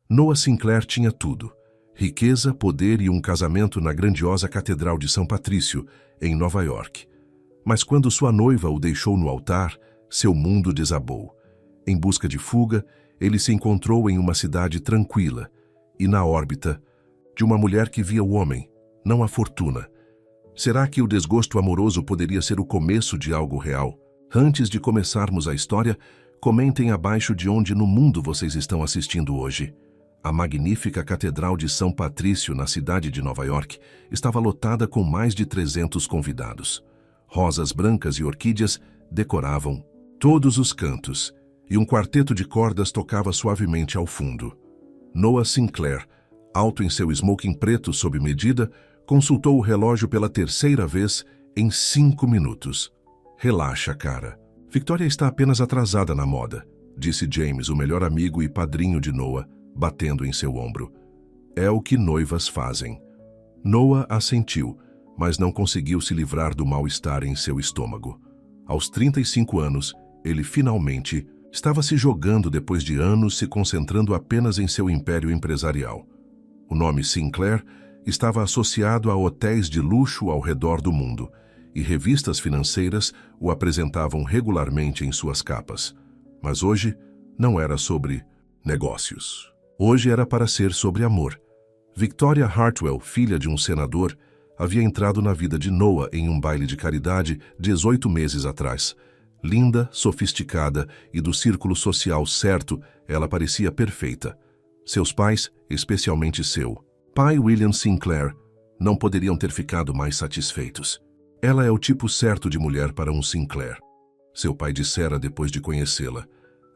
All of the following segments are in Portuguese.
Noah Sinclair tinha tudo: riqueza, poder e um casamento na grandiosa Catedral de São Patrício, em Nova York. Mas quando sua noiva o deixou no altar, seu mundo desabou. Em busca de fuga, ele se encontrou em uma cidade tranquila e na órbita de uma mulher que via o homem, não a fortuna. Será que o desgosto amoroso poderia ser o começo de algo real? Antes de começarmos a história, comentem abaixo de onde no mundo vocês estão assistindo hoje. A magnífica Catedral de São Patrício, na cidade de Nova York, estava lotada com mais de 300 convidados. Rosas brancas e orquídeas decoravam todos os cantos, e um quarteto de cordas tocava suavemente ao fundo. Noah Sinclair, alto em seu smoking preto sob medida, consultou o relógio pela terceira vez em 5 minutos. Relaxa, cara. Victoria está apenas atrasada na moda, disse James, o melhor amigo e padrinho de Noah, batendo em seu ombro. É o que noivas fazem. Noah assentiu, mas não conseguiu se livrar do mal-estar em seu estômago. Aos 35 anos, ele finalmente estava se jogando depois de anos se concentrando apenas em seu império empresarial. O nome Sinclair estava associado a hotéis de luxo ao redor do mundo, e revistas financeiras o apresentavam regularmente em suas capas. Mas hoje não era sobre negócios. Hoje era para ser sobre amor. Victoria Hartwell, filha de um senador, havia entrado na vida de Noah em um baile de caridade 18 meses atrás. Linda, sofisticada e do círculo social certo, ela parecia perfeita. Seus pais, especialmente seu pai William Sinclair, não poderiam ter ficado mais satisfeitos. Ela é o tipo certo de mulher para um Sinclair. Seu pai dissera depois de conhecê-la.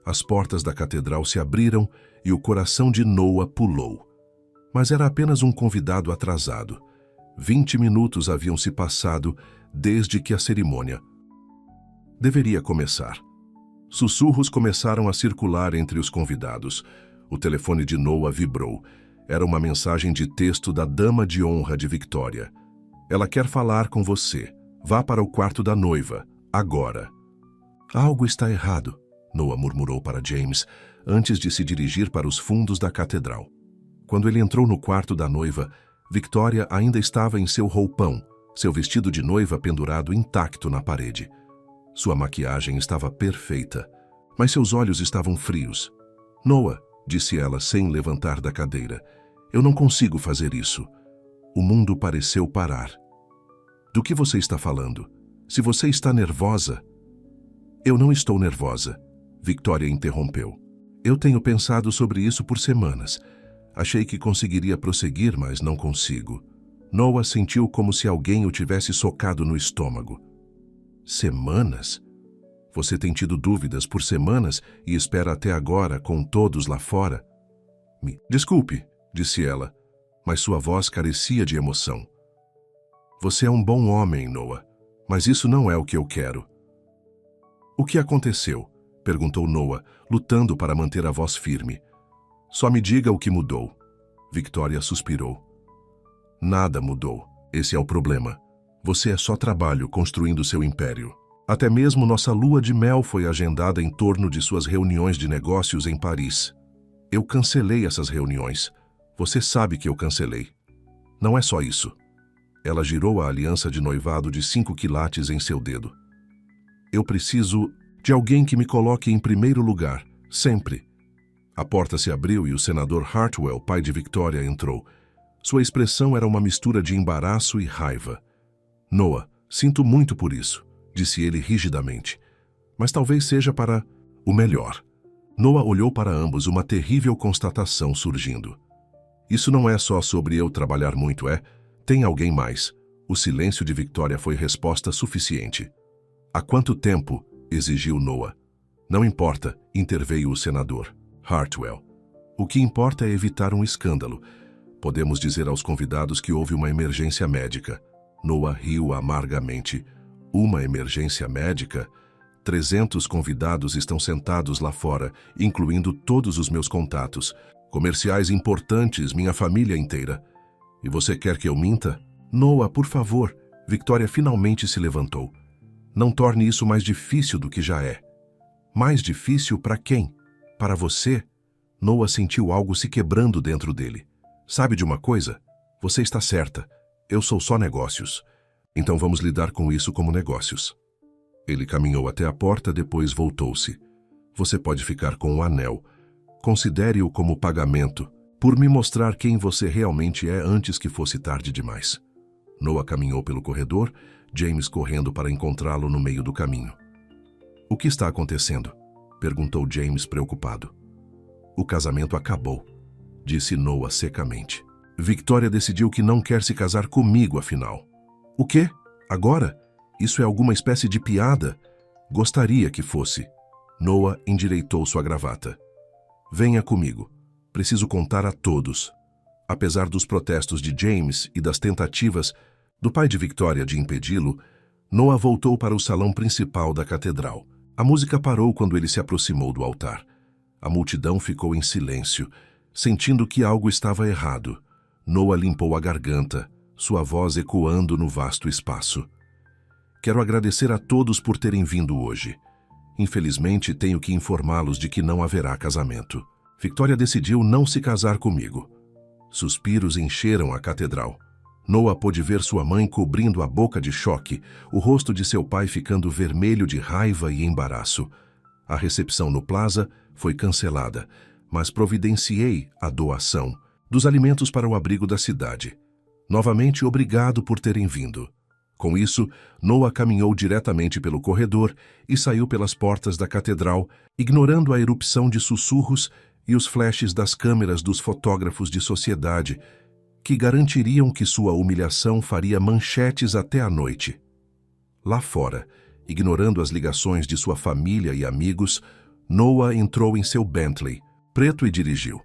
As portas da catedral se abriram e o coração de Noah pulou. Mas era apenas um convidado atrasado. 20 minutos haviam se passado desde que a cerimônia deveria começar. Sussurros começaram a circular entre os convidados. O telefone de Noah vibrou. Era uma mensagem de texto da dama de honra de Victoria. Ela quer falar com você. Vá para o quarto da noiva, agora. Algo está errado, Noah murmurou para James, antes de se dirigir para os fundos da catedral. Quando ele entrou no quarto da noiva, Victoria ainda estava em seu roupão, seu vestido de noiva pendurado intacto na parede. Sua maquiagem estava perfeita, mas seus olhos estavam frios. Noah, disse ela sem levantar da cadeira, eu não consigo fazer isso. O mundo pareceu parar. Do que você está falando? Se você está nervosa... Eu não estou nervosa, Victoria interrompeu. Eu tenho pensado sobre isso por semanas. Achei que conseguiria prosseguir, mas não consigo. Noah sentiu como se alguém o tivesse socado no estômago. Semanas? Você tem tido dúvidas por semanas e espera até agora com todos lá fora? Desculpe, disse ela, mas sua voz carecia de emoção. Você é um bom homem, Noah, mas isso não é o que eu quero. O que aconteceu? Perguntou Noah, lutando para manter a voz firme. Só me diga o que mudou. Victoria suspirou. Nada mudou. Esse é o problema. Você é só trabalho construindo seu império. Até mesmo nossa lua de mel foi agendada em torno de suas reuniões de negócios em Paris. Eu cancelei essas reuniões. Você sabe que eu cancelei. Não é só isso. Ela girou a aliança de noivado de 5 quilates em seu dedo. Eu preciso de alguém que me coloque em primeiro lugar, sempre. A porta se abriu e o senador Hartwell, pai de Victoria, entrou. Sua expressão era uma mistura de embaraço e raiva. Noah, sinto muito por isso, disse ele rigidamente. Mas talvez seja para o melhor. Noah olhou para ambos, uma terrível constatação surgindo. Isso não é só sobre eu trabalhar muito, é? Tem alguém mais. O silêncio de Victoria foi resposta suficiente. Há quanto tempo? Exigiu Noah. Não importa, interveio o senador Hartwell. O que importa é evitar um escândalo. Podemos dizer aos convidados que houve uma emergência médica. Noah riu amargamente. Uma emergência médica? 300 convidados estão sentados lá fora, incluindo todos os meus contatos. Comerciais importantes, minha família inteira. E você quer que eu minta? Noah, por favor. Victoria finalmente se levantou. Não torne isso mais difícil do que já é. Mais difícil para quem? Para você? Noah sentiu algo se quebrando dentro dele. Sabe de uma coisa? Você está certa. Eu sou só negócios. Então vamos lidar com isso como negócios. Ele caminhou até a porta, depois voltou-se. Você pode ficar com o anel. Considere-o como pagamento por me mostrar quem você realmente é antes que fosse tarde demais. Noah caminhou pelo corredor, James correndo para encontrá-lo no meio do caminho. O que está acontecendo? Perguntou James preocupado. O casamento acabou, disse Noah secamente. Victoria decidiu que não quer se casar comigo, afinal. O quê? Agora? Isso é alguma espécie de piada? Gostaria que fosse. Noah endireitou sua gravata. Venha comigo. Preciso contar a todos. Apesar dos protestos de James e das tentativas do pai de Victoria de impedi-lo, Noah voltou para o salão principal da catedral. A música parou quando ele se aproximou do altar. A multidão ficou em silêncio, sentindo que algo estava errado. Noah limpou a garganta, sua voz ecoando no vasto espaço. Quero agradecer a todos por terem vindo hoje. Infelizmente, tenho que informá-los de que não haverá casamento. Victoria decidiu não se casar comigo. Suspiros encheram a catedral. Noah pôde ver sua mãe cobrindo a boca de choque, o rosto de seu pai ficando vermelho de raiva e embaraço. A recepção no Plaza foi cancelada, mas providenciei a doação dos alimentos para o abrigo da cidade. Novamente, obrigado por terem vindo. Com isso, Noah caminhou diretamente pelo corredor e saiu pelas portas da catedral, ignorando a erupção de sussurros e os flashes das câmeras dos fotógrafos de sociedade, que garantiriam que sua humilhação faria manchetes até a noite. Lá fora, ignorando as ligações de sua família e amigos, Noah entrou em seu Bentley, preto, e dirigiu.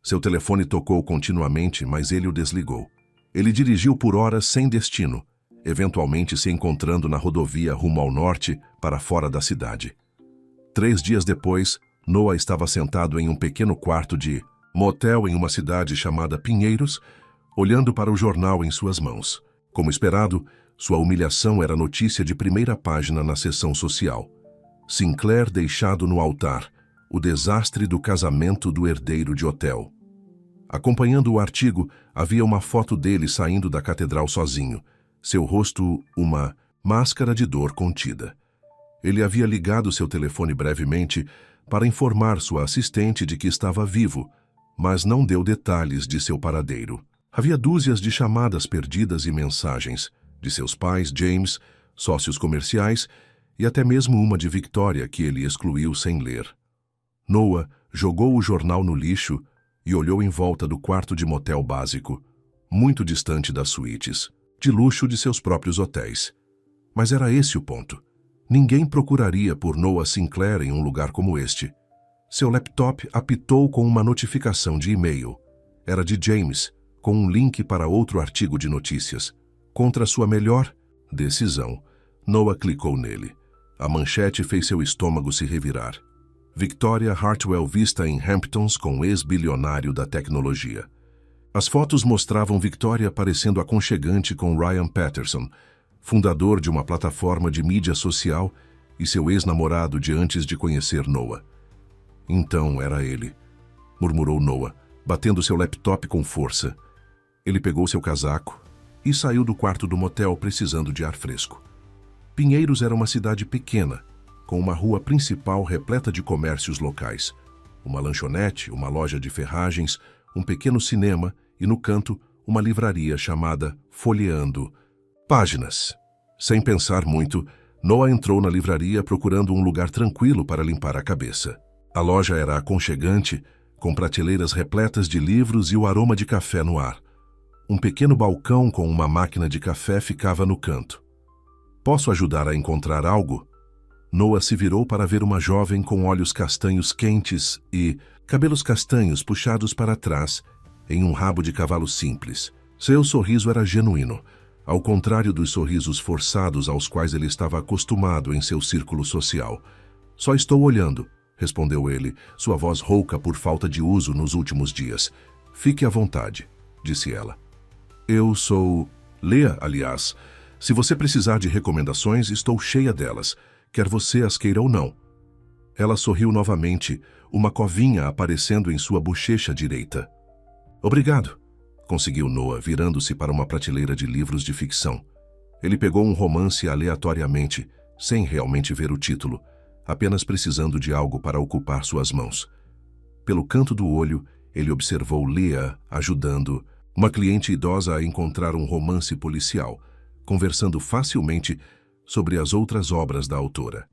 Seu telefone tocou continuamente, mas ele o desligou. Ele dirigiu por horas sem destino, eventualmente se encontrando na rodovia rumo ao norte, para fora da cidade. 3 dias depois, Noah estava sentado em um pequeno quarto de motel em uma cidade chamada Pinheiros, olhando para o jornal em suas mãos. Como esperado, sua humilhação era notícia de primeira página na seção social. Sinclair deixado no altar, o desastre do casamento do herdeiro de hotel. Acompanhando o artigo, havia uma foto dele saindo da catedral sozinho, seu rosto uma máscara de dor contida. Ele havia ligado seu telefone brevemente para informar sua assistente de que estava vivo, mas não deu detalhes de seu paradeiro. Havia dúzias de chamadas perdidas e mensagens de seus pais, James, sócios comerciais e até mesmo uma de Victoria que ele excluiu sem ler. Noah jogou o jornal no lixo e olhou em volta do quarto de motel básico, muito distante das suítes, de luxo de seus próprios hotéis. Mas era esse o ponto. Ninguém procuraria por Noah Sinclair em um lugar como este. Seu laptop apitou com uma notificação de e-mail. Era de James, com um link para outro artigo de notícias. Contra sua melhor decisão, Noah clicou nele. A manchete fez seu estômago se revirar. Victoria Hartwell vista em Hamptons com ex-bilionário da tecnologia. As fotos mostravam Victoria parecendo aconchegante com Ryan Patterson, fundador de uma plataforma de mídia social, e seu ex-namorado de antes de conhecer Noah. Então era ele, murmurou Noah, batendo seu laptop com força. Ele pegou seu casaco e saiu do quarto do motel precisando de ar fresco. Pinheiros era uma cidade pequena, com uma rua principal repleta de comércios locais. Uma lanchonete, uma loja de ferragens, um pequeno cinema e, no canto, uma livraria chamada Folheando Páginas. Sem pensar muito, Noah entrou na livraria procurando um lugar tranquilo para limpar a cabeça. A loja era aconchegante, com prateleiras repletas de livros e o aroma de café no ar. Um pequeno balcão com uma máquina de café ficava no canto. Posso ajudar a encontrar algo? Noah se virou para ver uma jovem com olhos castanhos quentes e cabelos castanhos puxados para trás em um rabo de cavalo simples. Seu sorriso era genuíno, ao contrário dos sorrisos forçados aos quais ele estava acostumado em seu círculo social. Só estou olhando, respondeu ele, sua voz rouca por falta de uso nos últimos dias. Fique à vontade, disse ela. Eu sou... Leia, aliás. Se você precisar de recomendações, estou cheia delas, quer você as queira ou não. Ela sorriu novamente, uma covinha aparecendo em sua bochecha direita. Obrigado, conseguiu Noah, virando-se para uma prateleira de livros de ficção. Ele pegou um romance aleatoriamente, sem realmente ver o título, apenas precisando de algo para ocupar suas mãos. Pelo canto do olho, ele observou Leah ajudando uma cliente idosa a encontrar um romance policial, conversando facilmente sobre as outras obras da autora.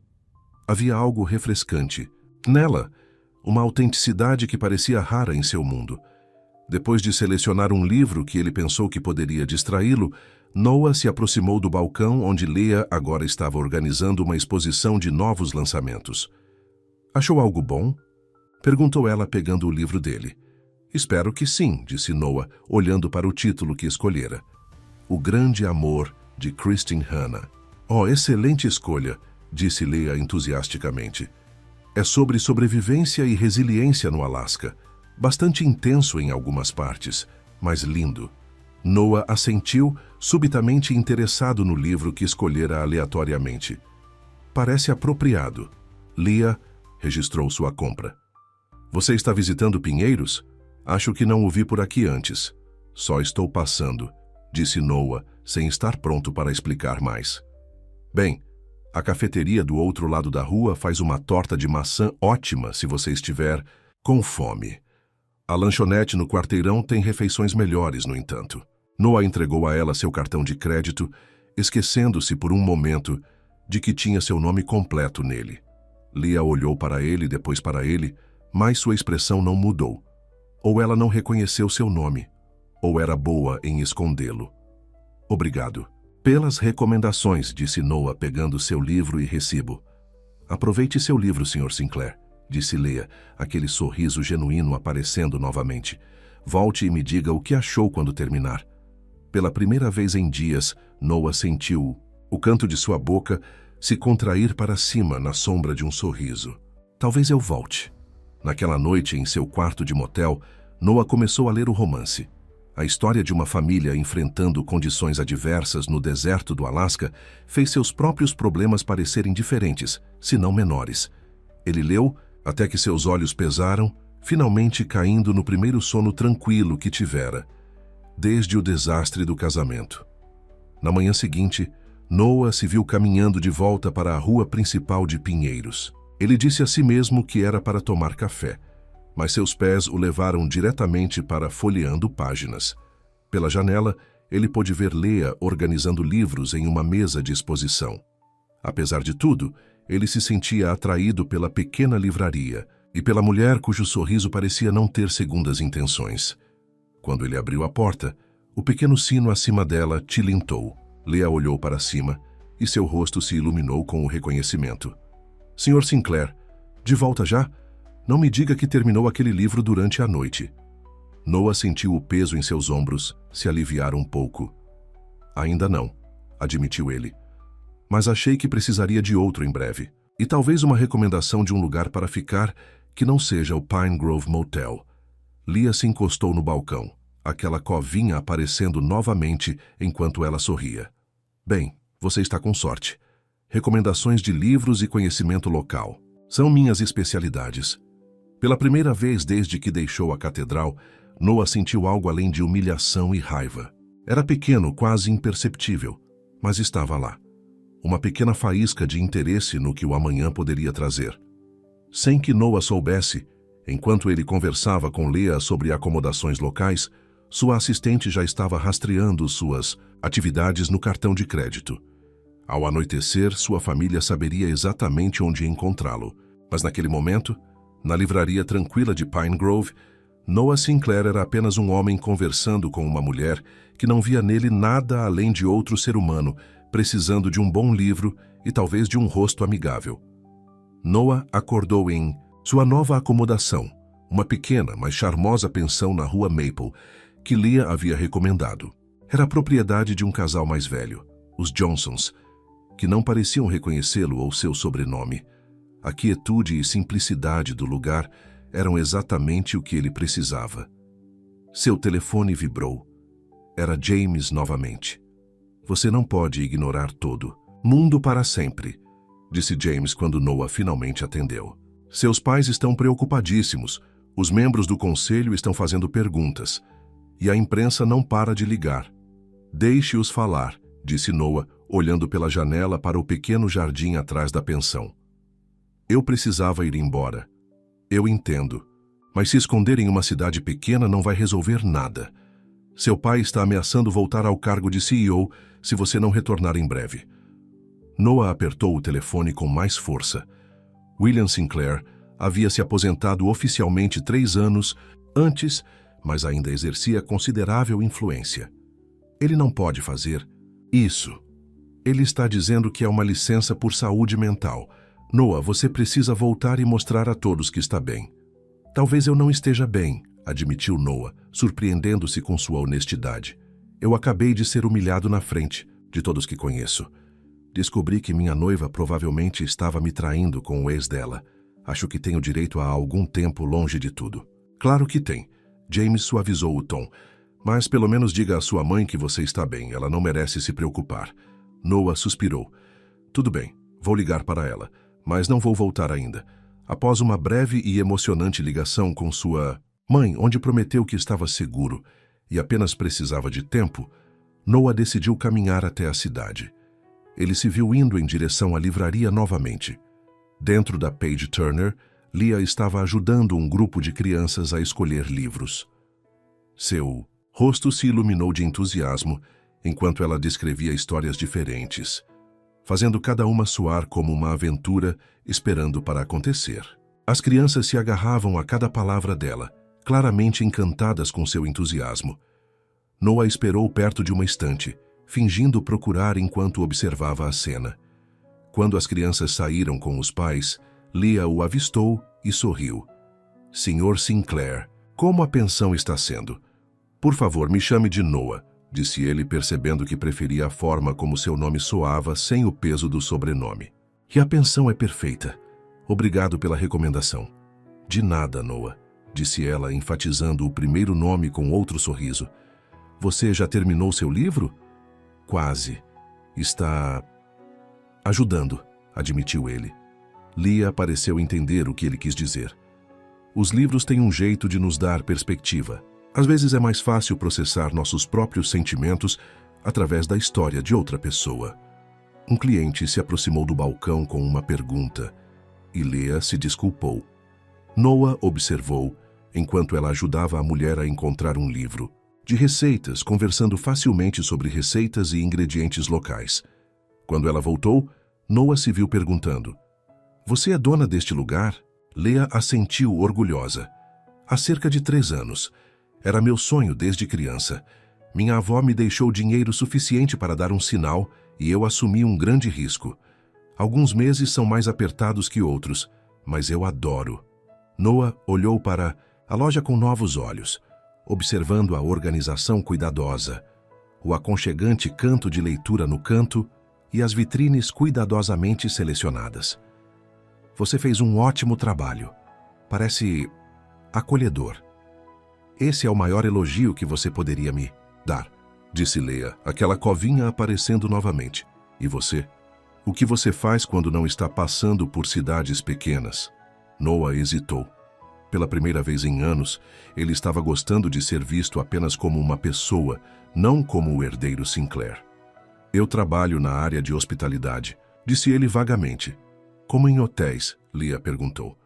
Havia algo refrescante nela, uma autenticidade que parecia rara em seu mundo. Depois de selecionar um livro que ele pensou que poderia distraí-lo, Noah se aproximou do balcão onde Leah agora estava organizando uma exposição de novos lançamentos. Achou algo bom? Perguntou ela pegando o livro dele. Espero que sim, disse Noah, olhando para o título que escolhera. O Grande Amor, de Kristin Hannah. Oh, excelente escolha, disse Leah entusiasticamente. É sobre sobrevivência e resiliência no Alasca. Bastante intenso em algumas partes, mas lindo. Noah assentiu, subitamente interessado no livro que escolhera aleatoriamente. Parece apropriado. Leah registrou sua compra. Você está visitando Pinheiros? Acho que não o vi por aqui antes. Só estou passando, disse Noah, sem estar pronto para explicar mais. Bem, a cafeteria do outro lado da rua faz uma torta de maçã ótima se você estiver com fome. A lanchonete no quarteirão tem refeições melhores, no entanto. Noah entregou a ela seu cartão de crédito, esquecendo-se por um momento de que tinha seu nome completo nele. Leah olhou para ele, depois para ele, mas sua expressão não mudou. Ou ela não reconheceu seu nome, ou era boa em escondê-lo. Obrigado. Pelas recomendações, disse Noah, pegando seu livro e recibo. Aproveite seu livro, Sr. Sinclair, disse Leah, aquele sorriso genuíno aparecendo novamente. Volte e me diga o que achou quando terminar. Pela primeira vez em dias, Noah sentiu o canto de sua boca se contrair para cima na sombra de um sorriso. Talvez eu volte. Naquela noite, em seu quarto de motel, Noah começou a ler o romance. A história de uma família enfrentando condições adversas no deserto do Alasca fez seus próprios problemas parecerem diferentes, se não menores. Ele leu até que seus olhos pesaram, finalmente caindo no primeiro sono tranquilo que tivera, desde o desastre do casamento. Na manhã seguinte, Noah se viu caminhando de volta para a rua principal de Pinheiros. Ele disse a si mesmo que era para tomar café, mas seus pés o levaram diretamente para folheando páginas. Pela janela, ele pôde ver Leah organizando livros em uma mesa de exposição. Apesar de tudo, ele se sentia atraído pela pequena livraria e pela mulher cujo sorriso parecia não ter segundas intenções. Quando ele abriu a porta, o pequeno sino acima dela tilintou. Leah olhou para cima e seu rosto se iluminou com o reconhecimento. Sr. Sinclair, de volta já? Não me diga que terminou aquele livro durante a noite. Noah sentiu o peso em seus ombros se aliviar um pouco. Ainda não, admitiu ele. Mas achei que precisaria de outro em breve. E talvez uma recomendação de um lugar para ficar que não seja o Pine Grove Motel. Leah se encostou no balcão, aquela covinha aparecendo novamente enquanto ela sorria. Bem, você está com sorte. Recomendações de livros e conhecimento local são minhas especialidades. Pela primeira vez desde que deixou a catedral, Noah sentiu algo além de humilhação e raiva. Era pequeno, quase imperceptível, mas estava lá. Uma pequena faísca de interesse no que o amanhã poderia trazer. Sem que Noah soubesse, enquanto ele conversava com Leah sobre acomodações locais, sua assistente já estava rastreando suas atividades no cartão de crédito. Ao anoitecer, sua família saberia exatamente onde encontrá-lo. Mas naquele momento, na livraria tranquila de Pine Grove, Noah Sinclair era apenas um homem conversando com uma mulher que não via nele nada além de outro ser humano, precisando de um bom livro e talvez de um rosto amigável. Noah acordou em sua nova acomodação, uma pequena, mas charmosa pensão na rua Maple, que Leah havia recomendado. Era a propriedade de um casal mais velho, os Johnsons, que não pareciam reconhecê-lo ou seu sobrenome. A quietude e simplicidade do lugar eram exatamente o que ele precisava. Seu telefone vibrou. Era James novamente. Você não pode ignorar todo. Mundo para sempre, disse James quando Noah finalmente atendeu. Seus pais estão preocupadíssimos, os membros do conselho estão fazendo perguntas, e a imprensa não para de ligar. Deixe-os falar, disse Noah, olhando pela janela para o pequeno jardim atrás da pensão. Eu precisava ir embora. Eu entendo, mas se esconder em uma cidade pequena não vai resolver nada. Seu pai está ameaçando voltar ao cargo de CEO se você não retornar em breve. Noah apertou o telefone com mais força. William Sinclair havia se aposentado oficialmente 3 anos antes, mas ainda exercia considerável influência. Ele não pode fazer isso. Ele está dizendo que é uma licença por saúde mental. Noah, você precisa voltar e mostrar a todos que está bem. Talvez eu não esteja bem, admitiu Noah, surpreendendo-se com sua honestidade. Eu acabei de ser humilhado na frente de todos que conheço. Descobri que minha noiva provavelmente estava me traindo com o ex dela. Acho que tenho direito a algum tempo longe de tudo. Claro que tem. James suavizou o tom. Mas pelo menos diga à sua mãe que você está bem. Ela não merece se preocupar. Noah suspirou. Tudo bem, vou ligar para ela, mas não vou voltar ainda. Após uma breve e emocionante ligação com sua mãe, onde prometeu que estava seguro e apenas precisava de tempo, Noah decidiu caminhar até a cidade. Ele se viu indo em direção à livraria novamente. Dentro da Page Turner, Leah estava ajudando um grupo de crianças a escolher livros. Seu rosto se iluminou de entusiasmo enquanto ela descrevia histórias diferentes, fazendo cada uma soar como uma aventura esperando para acontecer. As crianças se agarravam a cada palavra dela, claramente encantadas com seu entusiasmo. Noah esperou perto de uma estante, fingindo procurar enquanto observava a cena. Quando as crianças saíram com os pais, Leah o avistou e sorriu. Sr. Sinclair, como a pensão está sendo? Por favor, me chame de Noah, disse ele, percebendo que preferia a forma como seu nome soava sem o peso do sobrenome. E a pensão é perfeita. Obrigado pela recomendação. De nada, Noah, disse ela, enfatizando o primeiro nome com outro sorriso. Você já terminou seu livro? Quase. Está ajudando, admitiu ele. Leah pareceu entender o que ele quis dizer. Os livros têm um jeito de nos dar perspectiva. Às vezes é mais fácil processar nossos próprios sentimentos através da história de outra pessoa. Um cliente se aproximou do balcão com uma pergunta e Leah se desculpou. Noah observou enquanto ela ajudava a mulher a encontrar um livro de receitas, conversando facilmente sobre receitas e ingredientes locais. Quando ela voltou, Noah se viu perguntando: Você é dona deste lugar? Leah assentiu orgulhosa. Há cerca de 3 anos. Era meu sonho desde criança. Minha avó me deixou dinheiro suficiente para dar um sinal e eu assumi um grande risco. Alguns meses são mais apertados que outros, mas eu adoro. Noah olhou para a loja com novos olhos, observando a organização cuidadosa, o aconchegante canto de leitura no canto e as vitrines cuidadosamente selecionadas. Você fez um ótimo trabalho. Parece acolhedor. Esse é o maior elogio que você poderia me dar, disse Leah, aquela covinha aparecendo novamente. E você? O que você faz quando não está passando por cidades pequenas? Noah hesitou. Pela primeira vez em anos, ele estava gostando de ser visto apenas como uma pessoa, não como o herdeiro Sinclair. Eu trabalho na área de hospitalidade, disse ele vagamente. Como em hotéis? Leah perguntou.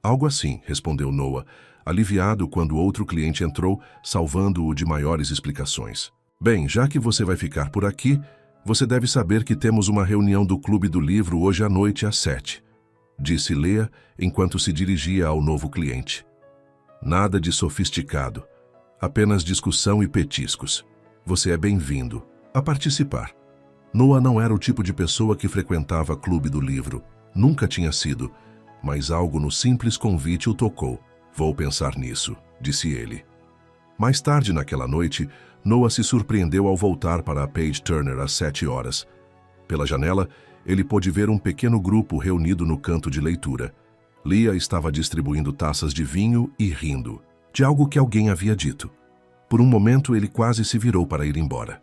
Algo assim, respondeu Noah, aliviado quando outro cliente entrou, salvando-o de maiores explicações. Bem, já que você vai ficar por aqui, você deve saber que temos uma reunião do Clube do Livro hoje à noite às 7. Disse Leah enquanto se dirigia ao novo cliente. Nada de sofisticado, apenas discussão e petiscos. Você é bem-vindo a participar. Noah não era o tipo de pessoa que frequentava Clube do Livro. Nunca tinha sido, mas algo no simples convite o tocou. Vou pensar nisso, disse ele. Mais tarde naquela noite, Noah se surpreendeu ao voltar para a Page Turner às 7 horas. Pela janela, ele pôde ver um pequeno grupo reunido no canto de leitura. Leah estava distribuindo taças de vinho e rindo, de algo que alguém havia dito. Por um momento, ele quase se virou para ir embora.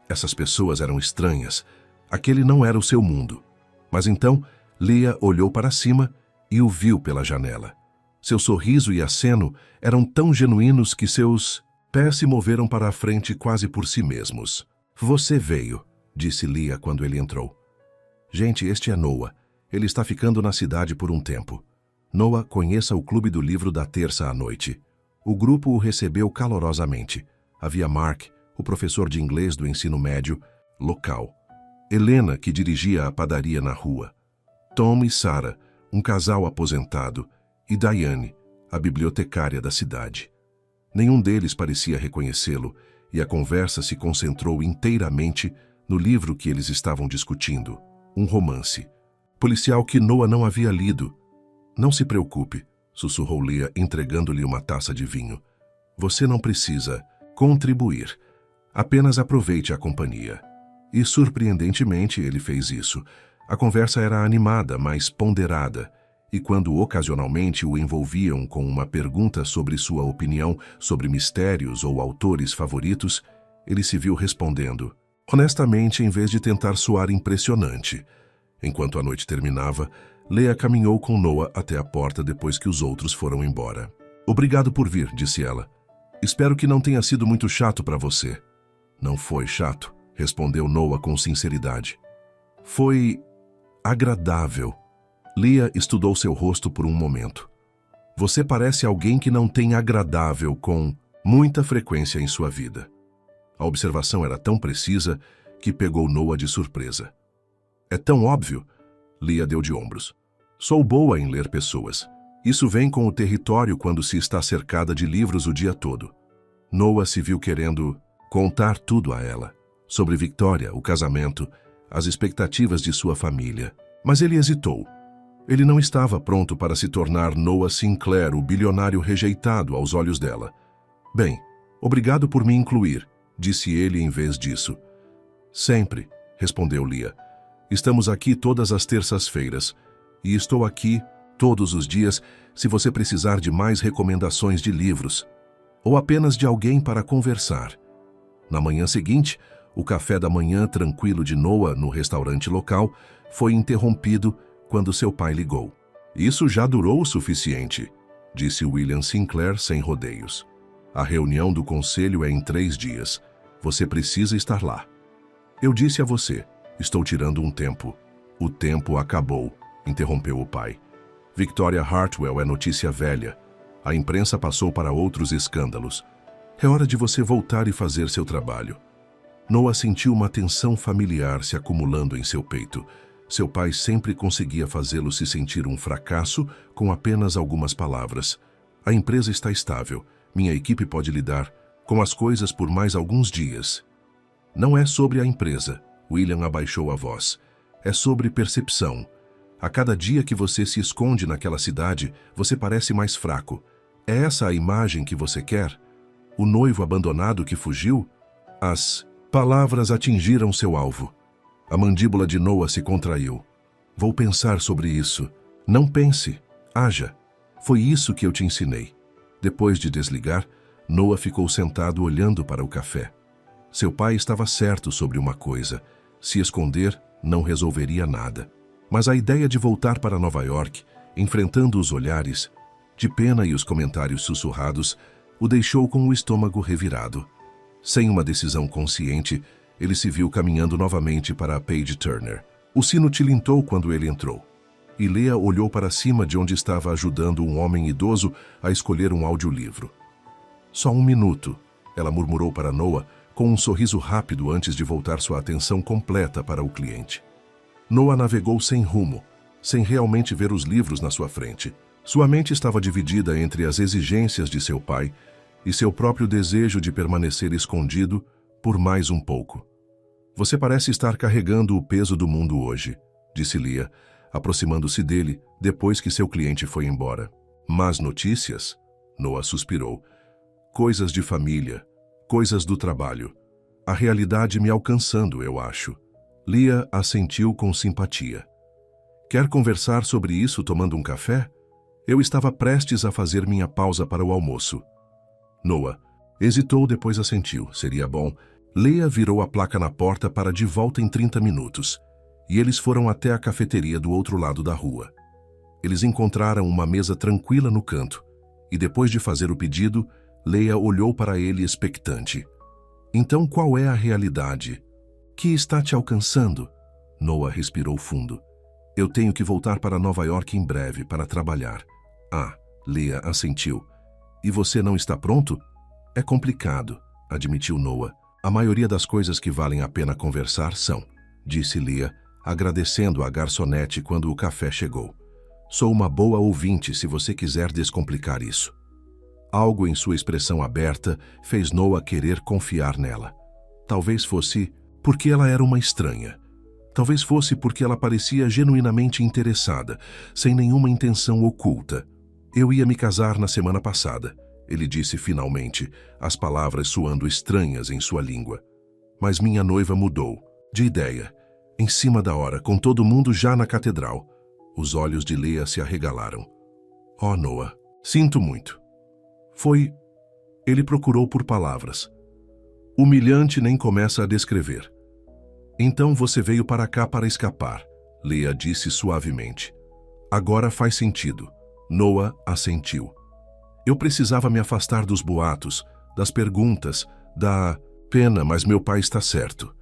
Essas pessoas eram estranhas. Aquele não era o seu mundo. Mas então, Leah olhou para cima e o viu pela janela. Seu sorriso e aceno eram tão genuínos que seus pés se moveram para a frente quase por si mesmos. Você veio, disse Leah quando ele entrou. Gente, este é Noah. Ele está ficando na cidade por um tempo. Noah, conheça o Clube do Livro da terça à noite. O grupo o recebeu calorosamente. Havia Mark, o professor de inglês do ensino médio, local. Helena, que dirigia a padaria na rua. Tom e Sarah, um casal aposentado, e Diane, a bibliotecária da cidade. Nenhum deles parecia reconhecê-lo, e a conversa se concentrou inteiramente no livro que eles estavam discutindo, um romance, policial que Noah não havia lido. Não se preocupe, sussurrou Leah, entregando-lhe uma taça de vinho. Você não precisa contribuir. Apenas aproveite a companhia. E, surpreendentemente, ele fez isso. A conversa era animada, mas ponderada, e quando ocasionalmente o envolviam com uma pergunta sobre sua opinião sobre mistérios ou autores favoritos, ele se viu respondendo, honestamente, em vez de tentar soar impressionante. Enquanto a noite terminava, Leah caminhou com Noah até a porta depois que os outros foram embora. Obrigado por vir, disse ela. Espero que não tenha sido muito chato para você. Não foi chato, respondeu Noah com sinceridade. Foi agradável. Leah estudou seu rosto por um momento. Você parece alguém que não tem agradável com muita frequência em sua vida. A observação era tão precisa que pegou Noah de surpresa. É tão óbvio? Leah deu de ombros. Sou boa em ler pessoas. Isso vem com o território quando se está cercada de livros o dia todo. Noah se viu querendo contar tudo a ela. Sobre Victoria, o casamento, as expectativas de sua família. Mas ele hesitou. Ele não estava pronto para se tornar Noah Sinclair, o bilionário rejeitado aos olhos dela. Bem, obrigado por me incluir, disse ele em vez disso. Sempre, respondeu Leah. Estamos aqui todas as terças-feiras. E estou aqui todos os dias se você precisar de mais recomendações de livros. Ou apenas de alguém para conversar. Na manhã seguinte, o café da manhã tranquilo de Noah no restaurante local foi interrompido quando seu pai ligou. Isso já durou o suficiente, disse William Sinclair sem rodeios. A reunião do conselho é em 3 dias. Você precisa estar lá. Eu disse a você, estou tirando um tempo. O tempo acabou, interrompeu o pai. Victoria Hartwell é notícia velha. A imprensa passou para outros escândalos. É hora de você voltar e fazer seu trabalho. Noah sentiu uma tensão familiar se acumulando em seu peito. Seu pai sempre conseguia fazê-lo se sentir um fracasso com apenas algumas palavras. A empresa está estável. Minha equipe pode lidar com as coisas por mais alguns dias. Não é sobre a empresa, William abaixou a voz. É sobre percepção. A cada dia que você se esconde naquela cidade, você parece mais fraco. É essa a imagem que você quer? O noivo abandonado que fugiu? As palavras atingiram seu alvo. A mandíbula de Noah se contraiu. Vou pensar sobre isso. Não pense. Haja. Foi isso que eu te ensinei. Depois de desligar, Noah ficou sentado olhando para o café. Seu pai estava certo sobre uma coisa. Se esconder, não resolveria nada. Mas a ideia de voltar para Nova York, enfrentando os olhares, de pena e os comentários sussurrados, o deixou com o estômago revirado. Sem uma decisão consciente, ele se viu caminhando novamente para a Page Turner. O sino tilintou quando ele entrou. E Leah olhou para cima de onde estava ajudando um homem idoso a escolher um audiolivro. Só um minuto, ela murmurou para Noah, com um sorriso rápido antes de voltar sua atenção completa para o cliente. Noah navegou sem rumo, sem realmente ver os livros na sua frente. Sua mente estava dividida entre as exigências de seu pai e seu próprio desejo de permanecer escondido por mais um pouco. Você parece estar carregando o peso do mundo hoje, disse Leah, aproximando-se dele depois que seu cliente foi embora. Más notícias? Noah suspirou. Coisas de família, coisas do trabalho. A realidade me alcançando, eu acho. Leah assentiu com simpatia. Quer conversar sobre isso tomando um café? Eu estava prestes a fazer minha pausa para o almoço. Noah hesitou, depois assentiu. Seria bom. Leah virou a placa na porta para de volta em 30 minutos, e eles foram até a cafeteria do outro lado da rua. Eles encontraram uma mesa tranquila no canto, e depois de fazer o pedido, Leia olhou para ele expectante. Então qual é a realidade? Que está te alcançando? Noah respirou fundo. Eu tenho que voltar para Nova York em breve para trabalhar. Ah, Leia assentiu. E você não está pronto? É complicado, admitiu Noah. A maioria das coisas que valem a pena conversar são, disse Leia, agradecendo à garçonete quando o café chegou. Sou uma boa ouvinte se você quiser descomplicar isso. Algo em sua expressão aberta fez Noah querer confiar nela. Talvez fosse porque ela era uma estranha. Talvez fosse porque ela parecia genuinamente interessada, sem nenhuma intenção oculta. Eu ia me casar na semana passada, ele disse finalmente, as palavras soando estranhas em sua língua. Mas minha noiva mudou, de ideia, em cima da hora, com todo mundo já na catedral. Os olhos de Leia se arregalaram. Oh, Noah, sinto muito. Foi... Ele procurou por palavras. Humilhante nem começa a descrever. Então você veio para cá para escapar, Leia disse suavemente. Agora faz sentido. Noah assentiu. Eu precisava me afastar dos boatos, das perguntas, da pena, mas meu pai está certo.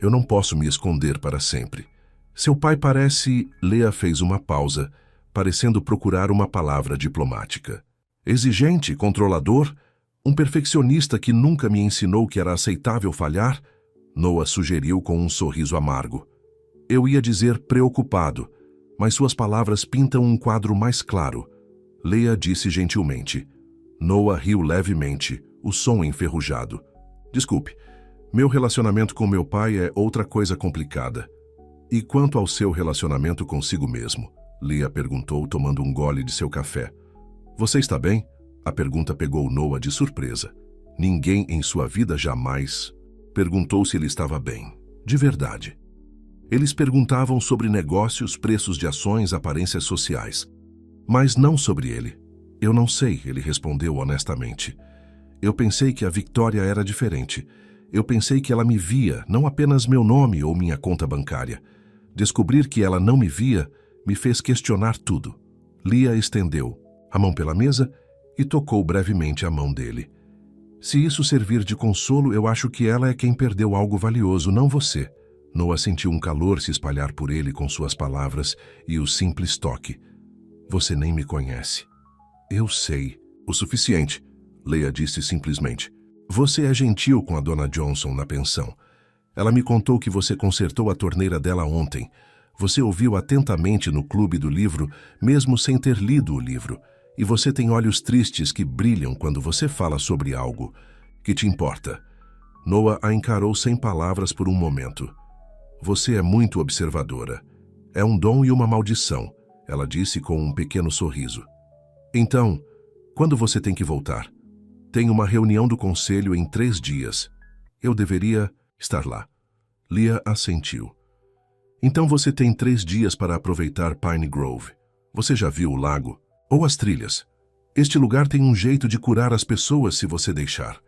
Eu não posso me esconder para sempre. Seu pai parece... Leia fez uma pausa, parecendo procurar uma palavra diplomática. Exigente, controlador, um perfeccionista que nunca me ensinou que era aceitável falhar? Noah sugeriu com um sorriso amargo. Eu ia dizer preocupado, mas suas palavras pintam um quadro mais claro. Leia disse gentilmente. Noah riu levemente, o som enferrujado. Desculpe, meu relacionamento com meu pai é outra coisa complicada. E quanto ao seu relacionamento consigo mesmo? Leia perguntou, tomando um gole de seu café. Você está bem? A pergunta pegou Noah de surpresa. Ninguém em sua vida jamais perguntou se ele estava bem. De verdade. Eles perguntavam sobre negócios, preços de ações, aparências sociais. Mas não sobre ele. Eu não sei, ele respondeu honestamente. Eu pensei que a Victoria era diferente. Eu pensei que ela me via, não apenas meu nome ou minha conta bancária. Descobrir que ela não me via me fez questionar tudo. Leia estendeu a mão pela mesa e tocou brevemente a mão dele. Se isso servir de consolo, eu acho que ela é quem perdeu algo valioso, não você. Noah sentiu um calor se espalhar por ele com suas palavras e o simples toque. Você nem me conhece. Eu sei. O suficiente, Leia disse simplesmente. Você é gentil com a dona Johnson na pensão. Ela me contou que você consertou a torneira dela ontem. Você ouviu atentamente no clube do livro, mesmo sem ter lido o livro. E você tem olhos tristes que brilham quando você fala sobre algo. Que te importa? Noah a encarou sem palavras por um momento. Você é muito observadora. É um dom e uma maldição, ela disse com um pequeno sorriso. Então, quando você tem que voltar? Tem uma reunião do conselho em 3 dias. Eu deveria estar lá. Leia assentiu. Então você tem 3 dias para aproveitar Pine Grove. Você já viu o lago? Ou as trilhas? Este lugar tem um jeito de curar as pessoas se você deixar.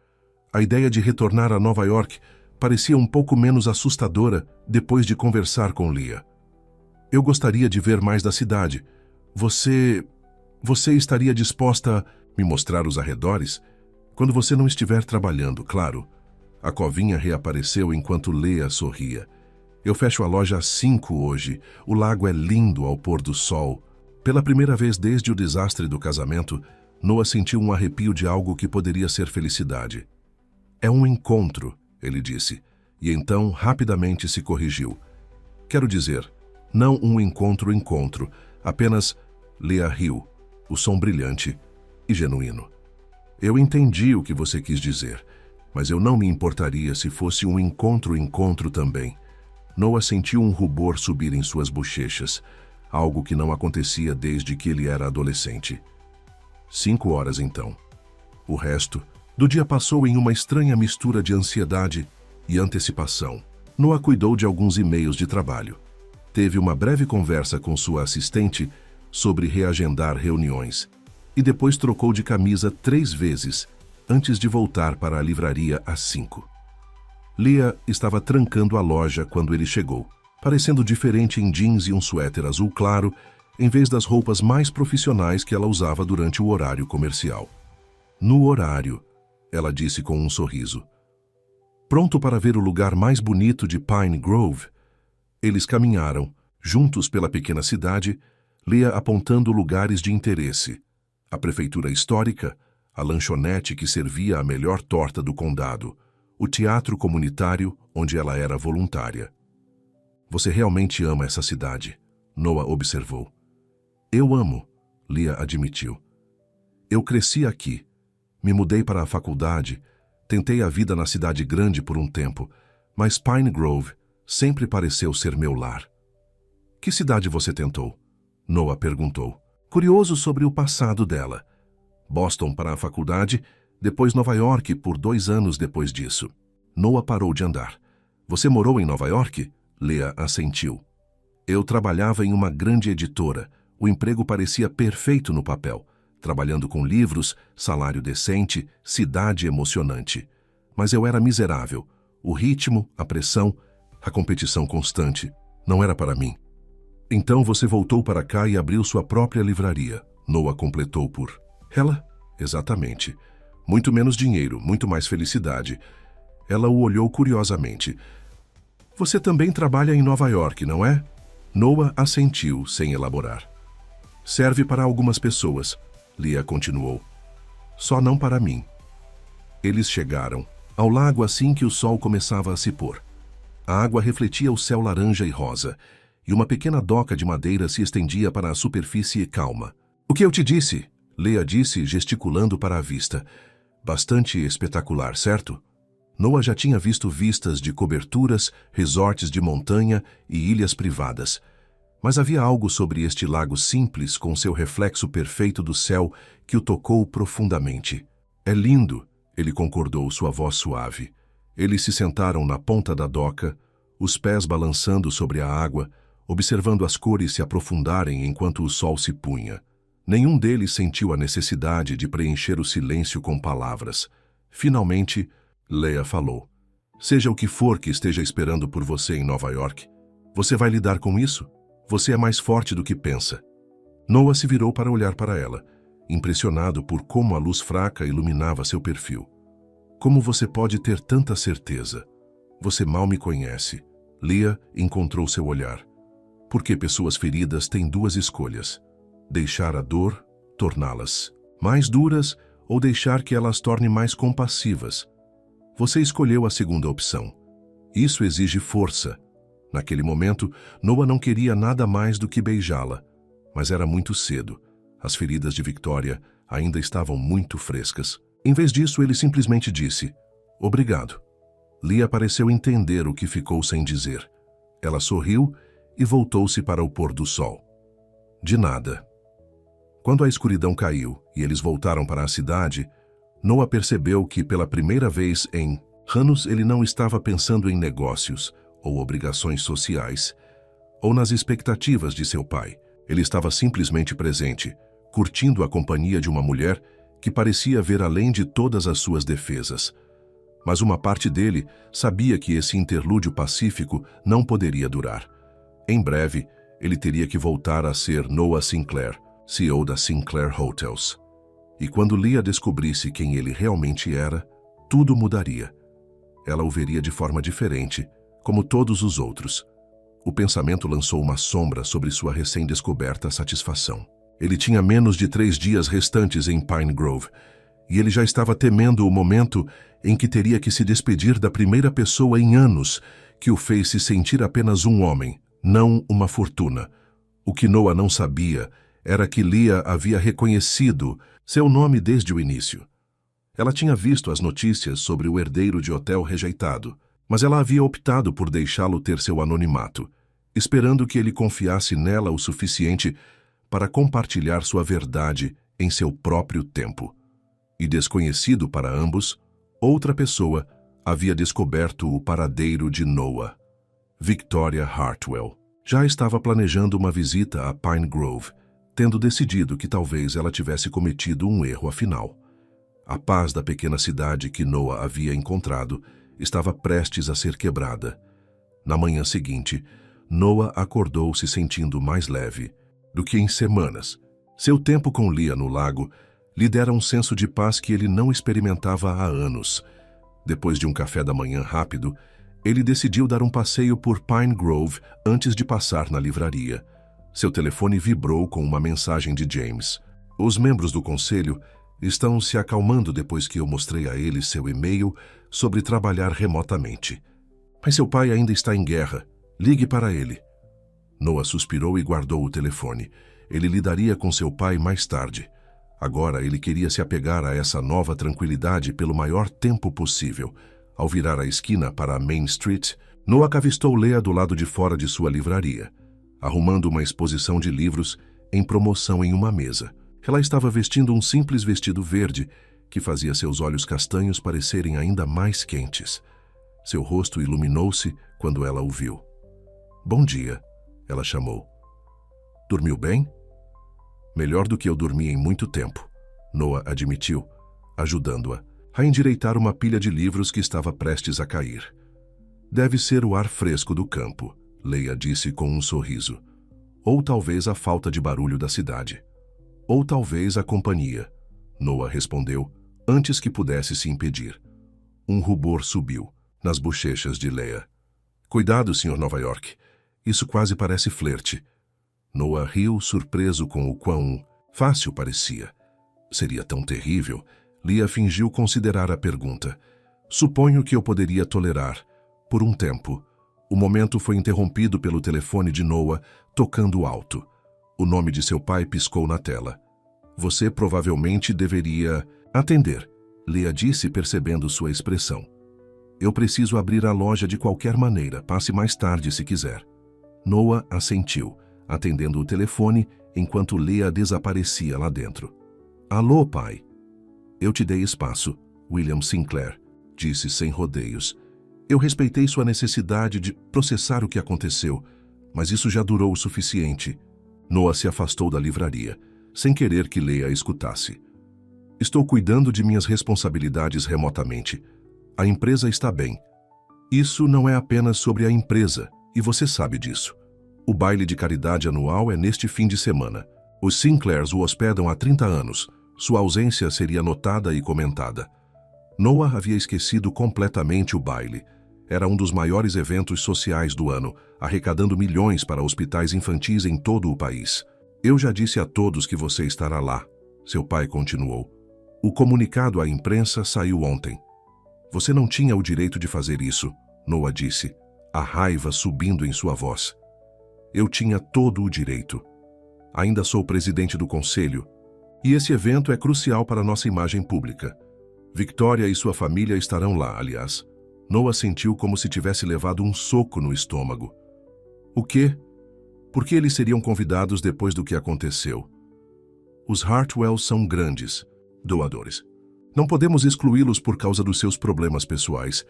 A ideia de retornar a Nova York parecia um pouco menos assustadora depois de conversar com Leia. Eu gostaria de ver mais da cidade. Você estaria disposta a me mostrar os arredores? Quando você não estiver trabalhando, claro. A covinha reapareceu enquanto Leia sorria. Eu fecho a loja às 5 hoje. O lago é lindo ao pôr do sol. Pela primeira vez desde o desastre do casamento, Noah sentiu um arrepio de algo que poderia ser felicidade. É um encontro, ele disse, e então rapidamente se corrigiu. Quero dizer, não um encontro, apenas Leia riu, o som brilhante e genuíno. Eu entendi o que você quis dizer, mas eu não me importaria se fosse um encontro também. Noah sentiu um rubor subir em suas bochechas, algo que não acontecia desde que ele era adolescente. 5 horas então. O resto do dia passou em uma estranha mistura de ansiedade e antecipação. Noah cuidou de alguns e-mails de trabalho. Teve uma breve conversa com sua assistente sobre reagendar reuniões e depois trocou de camisa 3 vezes antes de voltar para a livraria às 5. Leia estava trancando a loja quando ele chegou. Parecendo diferente em jeans e um suéter azul claro, em vez das roupas mais profissionais que ela usava durante o horário comercial. No horário, ela disse com um sorriso. Pronto para ver o lugar mais bonito de Pine Grove? Eles caminharam, juntos pela pequena cidade, Leah apontando lugares de interesse. A prefeitura histórica, a lanchonete que servia a melhor torta do condado, o teatro comunitário onde ela era voluntária. Você realmente ama essa cidade, Noah observou. Eu amo, Leah admitiu. Eu cresci aqui, me mudei para a faculdade, tentei a vida na cidade grande por um tempo, mas Pine Grove sempre pareceu ser meu lar. Que cidade você tentou? Noah perguntou, curioso sobre o passado dela. Boston para a faculdade, depois Nova York por 2 anos depois disso. Noah parou de andar. Você morou em Nova York? Leah assentiu. Eu trabalhava em uma grande editora. O emprego parecia perfeito no papel. Trabalhando com livros, salário decente, cidade emocionante. Mas eu era miserável. O ritmo, a pressão, a competição constante. Não era para mim. Então você voltou para cá e abriu sua própria livraria. Noah completou por... Ela? Exatamente. Muito menos dinheiro, muito mais felicidade. Ela o olhou curiosamente. Você também trabalha em Nova York, não é? Noah assentiu, sem elaborar. Serve para algumas pessoas, Leah continuou. Só não para mim. Eles chegaram ao lago assim que o sol começava a se pôr. A água refletia o céu laranja e rosa, e uma pequena doca de madeira se estendia para a superfície calma. O que eu te disse? Leah disse, gesticulando para a vista. Bastante espetacular, certo? Noah já tinha visto vistas de coberturas, resorts de montanha e ilhas privadas. Mas havia algo sobre este lago simples com seu reflexo perfeito do céu que o tocou profundamente. É lindo, ele concordou, sua voz suave. Eles se sentaram na ponta da doca, os pés balançando sobre a água, observando as cores se aprofundarem enquanto o sol se punha. Nenhum deles sentiu a necessidade de preencher o silêncio com palavras. Finalmente, Leah falou. Seja o que for que esteja esperando por você em Nova York, você vai lidar com isso? Você é mais forte do que pensa. Noah se virou para olhar para ela, impressionado por como a luz fraca iluminava seu perfil. Como você pode ter tanta certeza? Você mal me conhece. Leah encontrou seu olhar. Porque pessoas feridas têm 2 escolhas. Deixar a dor, torná-las mais duras ou deixar que ela as torne mais compassivas. Você escolheu a segunda opção. Isso exige força. Naquele momento, Noah não queria nada mais do que beijá-la, mas era muito cedo. As feridas de Victoria ainda estavam muito frescas. Em vez disso, ele simplesmente disse, obrigado. Leah pareceu entender o que ficou sem dizer. Ela sorriu e voltou-se para o pôr do sol. De nada. Quando a escuridão caiu e eles voltaram para a cidade, Noah percebeu que, pela primeira vez em anos, ele não estava pensando em negócios ou obrigações sociais, ou nas expectativas de seu pai. Ele estava simplesmente presente, curtindo a companhia de uma mulher que parecia ver além de todas as suas defesas. Mas uma parte dele sabia que esse interlúdio pacífico não poderia durar. Em breve, ele teria que voltar a ser Noah Sinclair, CEO da Sinclair Hotels. E quando Leah descobrisse quem ele realmente era, tudo mudaria. Ela o veria de forma diferente, como todos os outros. O pensamento lançou uma sombra sobre sua recém-descoberta satisfação. Ele tinha menos de 3 dias restantes em Pine Grove, e ele já estava temendo o momento em que teria que se despedir da primeira pessoa em anos que o fez se sentir apenas um homem, não uma fortuna. O que Noah não sabia era que Leah havia reconhecido seu nome desde o início. Ela tinha visto as notícias sobre o herdeiro de hotel rejeitado, mas ela havia optado por deixá-lo ter seu anonimato, esperando que ele confiasse nela o suficiente para compartilhar sua verdade em seu próprio tempo. E desconhecido para ambos, outra pessoa havia descoberto o paradeiro de Noah. Victoria Hartwell já estava planejando uma visita a Pine Grove, tendo decidido que talvez ela tivesse cometido um erro afinal. A paz da pequena cidade que Noah havia encontrado estava prestes a ser quebrada. Na manhã seguinte, Noah acordou se sentindo mais leve. do que em semanas. Seu tempo com Leah no lago lhe dera um senso de paz que ele não experimentava há anos. Depois de um café da manhã rápido, ele decidiu dar um passeio por Pine Grove antes de passar na livraria. Seu telefone vibrou com uma mensagem de James. Os membros do conselho estão se acalmando depois que eu mostrei a eles seu e-mail sobre trabalhar remotamente. Mas seu pai ainda está em guerra. Ligue para ele. Noah suspirou e guardou o telefone. Ele lidaria com seu pai mais tarde. Agora ele queria se apegar a essa nova tranquilidade pelo maior tempo possível. Ao virar a esquina para a Main Street, Noah avistou Leah do lado de fora de sua livraria, arrumando uma exposição de livros em promoção em uma mesa. Ela estava vestindo um simples vestido verde que fazia seus olhos castanhos parecerem ainda mais quentes. Seu rosto iluminou-se quando ela o viu. "Bom dia", ela chamou. "Dormiu bem?" "Melhor do que eu dormi em muito tempo", Noah admitiu, ajudando-a a endireitar uma pilha de livros que estava prestes a cair. "Deve ser o ar fresco do campo", Leah disse com um sorriso. "Ou talvez a falta de barulho da cidade. Ou talvez a companhia", Noah respondeu, antes que pudesse se impedir. Um rubor subiu nas bochechas de Leah. "Cuidado, Sr. Nova York. Isso quase parece flerte." Noah riu, surpreso com o quão fácil parecia. Seria tão terrível. Leah fingiu considerar a pergunta. "Suponho que eu poderia tolerar, por um tempo." O momento foi interrompido pelo telefone de Noah, tocando alto. O nome de seu pai piscou na tela. "Você provavelmente deveria atender", Leah disse, percebendo sua expressão. "Eu preciso abrir a loja de qualquer maneira. Passe mais tarde se quiser." Noah assentiu, atendendo o telefone enquanto Leah desaparecia lá dentro. "Alô, pai." "Eu te dei espaço", William Sinclair disse sem rodeios. "Eu respeitei sua necessidade de processar o que aconteceu, mas isso já durou o suficiente." Noah se afastou da livraria, sem querer que Leah escutasse. "Estou cuidando de minhas responsabilidades remotamente. A empresa está bem. Isso não é apenas sobre a empresa, e você sabe disso. O baile de caridade anual é neste fim de semana. Os Sinclairs o hospedam há 30 anos. Sua ausência seria notada e comentada." Noah havia esquecido completamente o baile. Era um dos maiores eventos sociais do ano, arrecadando milhões para hospitais infantis em todo o país. "Eu já disse a todos que você estará lá", seu pai continuou. "O comunicado à imprensa saiu ontem." "Você não tinha o direito de fazer isso", Noah disse, a raiva subindo em sua voz. "Eu tinha todo o direito. Ainda sou presidente do conselho, e esse evento é crucial para nossa imagem pública. Victoria e sua família estarão lá, aliás." Noah sentiu como se tivesse levado um soco no estômago. "O quê? Por que eles seriam convidados depois do que aconteceu?" "Os Hartwells são grandes doadores. Não podemos excluí-los por causa dos seus problemas pessoais.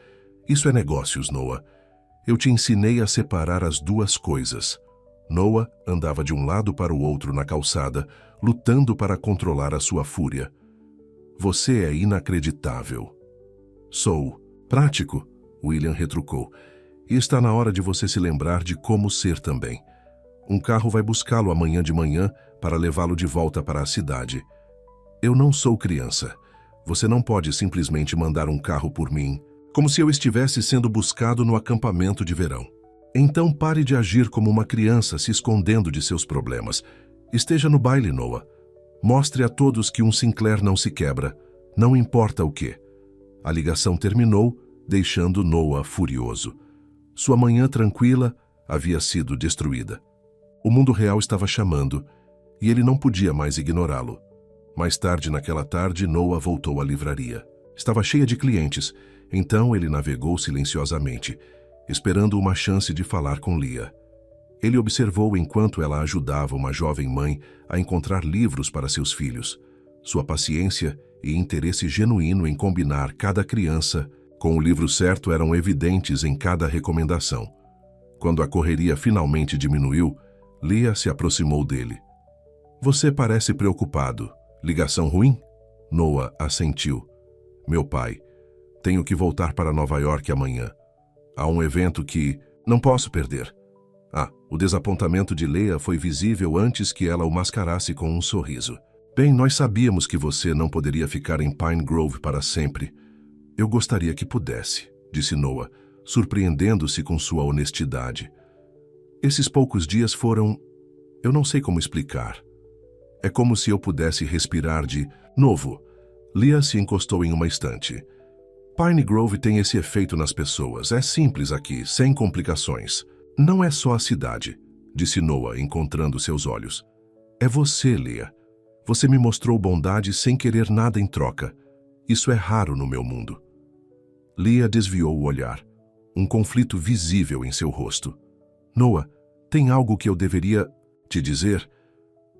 Isso é negócios, Noah. Eu te ensinei a separar as duas coisas." Noah andava de um lado para o outro na calçada, lutando para controlar a sua fúria. "Você é inacreditável." "Sou prático", William retrucou. "E está na hora de você se lembrar de como ser também. Um carro vai buscá-lo amanhã de manhã para levá-lo de volta para a cidade. Eu não sou criança. Você não pode simplesmente mandar um carro por mim, como se eu estivesse sendo buscado no acampamento de verão. Então pare de agir como uma criança se escondendo de seus problemas. Esteja no baile, Noah. Mostre a todos que um Sinclair não se quebra, não importa o quê." A ligação terminou, deixando Noah furioso. Sua manhã tranquila havia sido destruída. O mundo real estava chamando, e ele não podia mais ignorá-lo. Mais tarde naquela tarde, Noah voltou à livraria. Estava cheia de clientes, então ele navegou silenciosamente, esperando uma chance de falar com Leah. Ele observou enquanto ela ajudava uma jovem mãe a encontrar livros para seus filhos. Sua paciência e interesse genuíno em combinar cada criança com o livro certo eram evidentes em cada recomendação. Quando a correria finalmente diminuiu, Leah se aproximou dele. "Você parece preocupado. Ligação ruim?" Noah assentiu. "Meu pai, tenho que voltar para Nova York amanhã. Há um evento que não posso perder." O desapontamento de Leah foi visível antes que ela o mascarasse com um sorriso. Bem, nós sabíamos que você não poderia ficar em Pine Grove para sempre. Eu gostaria que pudesse, disse Noah, surpreendendo-se com sua honestidade. Esses poucos dias foram... eu não sei como explicar. É como se eu pudesse respirar de novo. Leah se encostou em uma estante. Pine Grove tem esse efeito nas pessoas. É simples aqui, sem complicações. Não é só a cidade, disse Noah, encontrando seus olhos. É você, Leah. Você me mostrou bondade sem querer nada em troca. Isso é raro no meu mundo. Leah desviou o olhar. Um conflito visível em seu rosto. Noah, tem algo que eu deveria te dizer?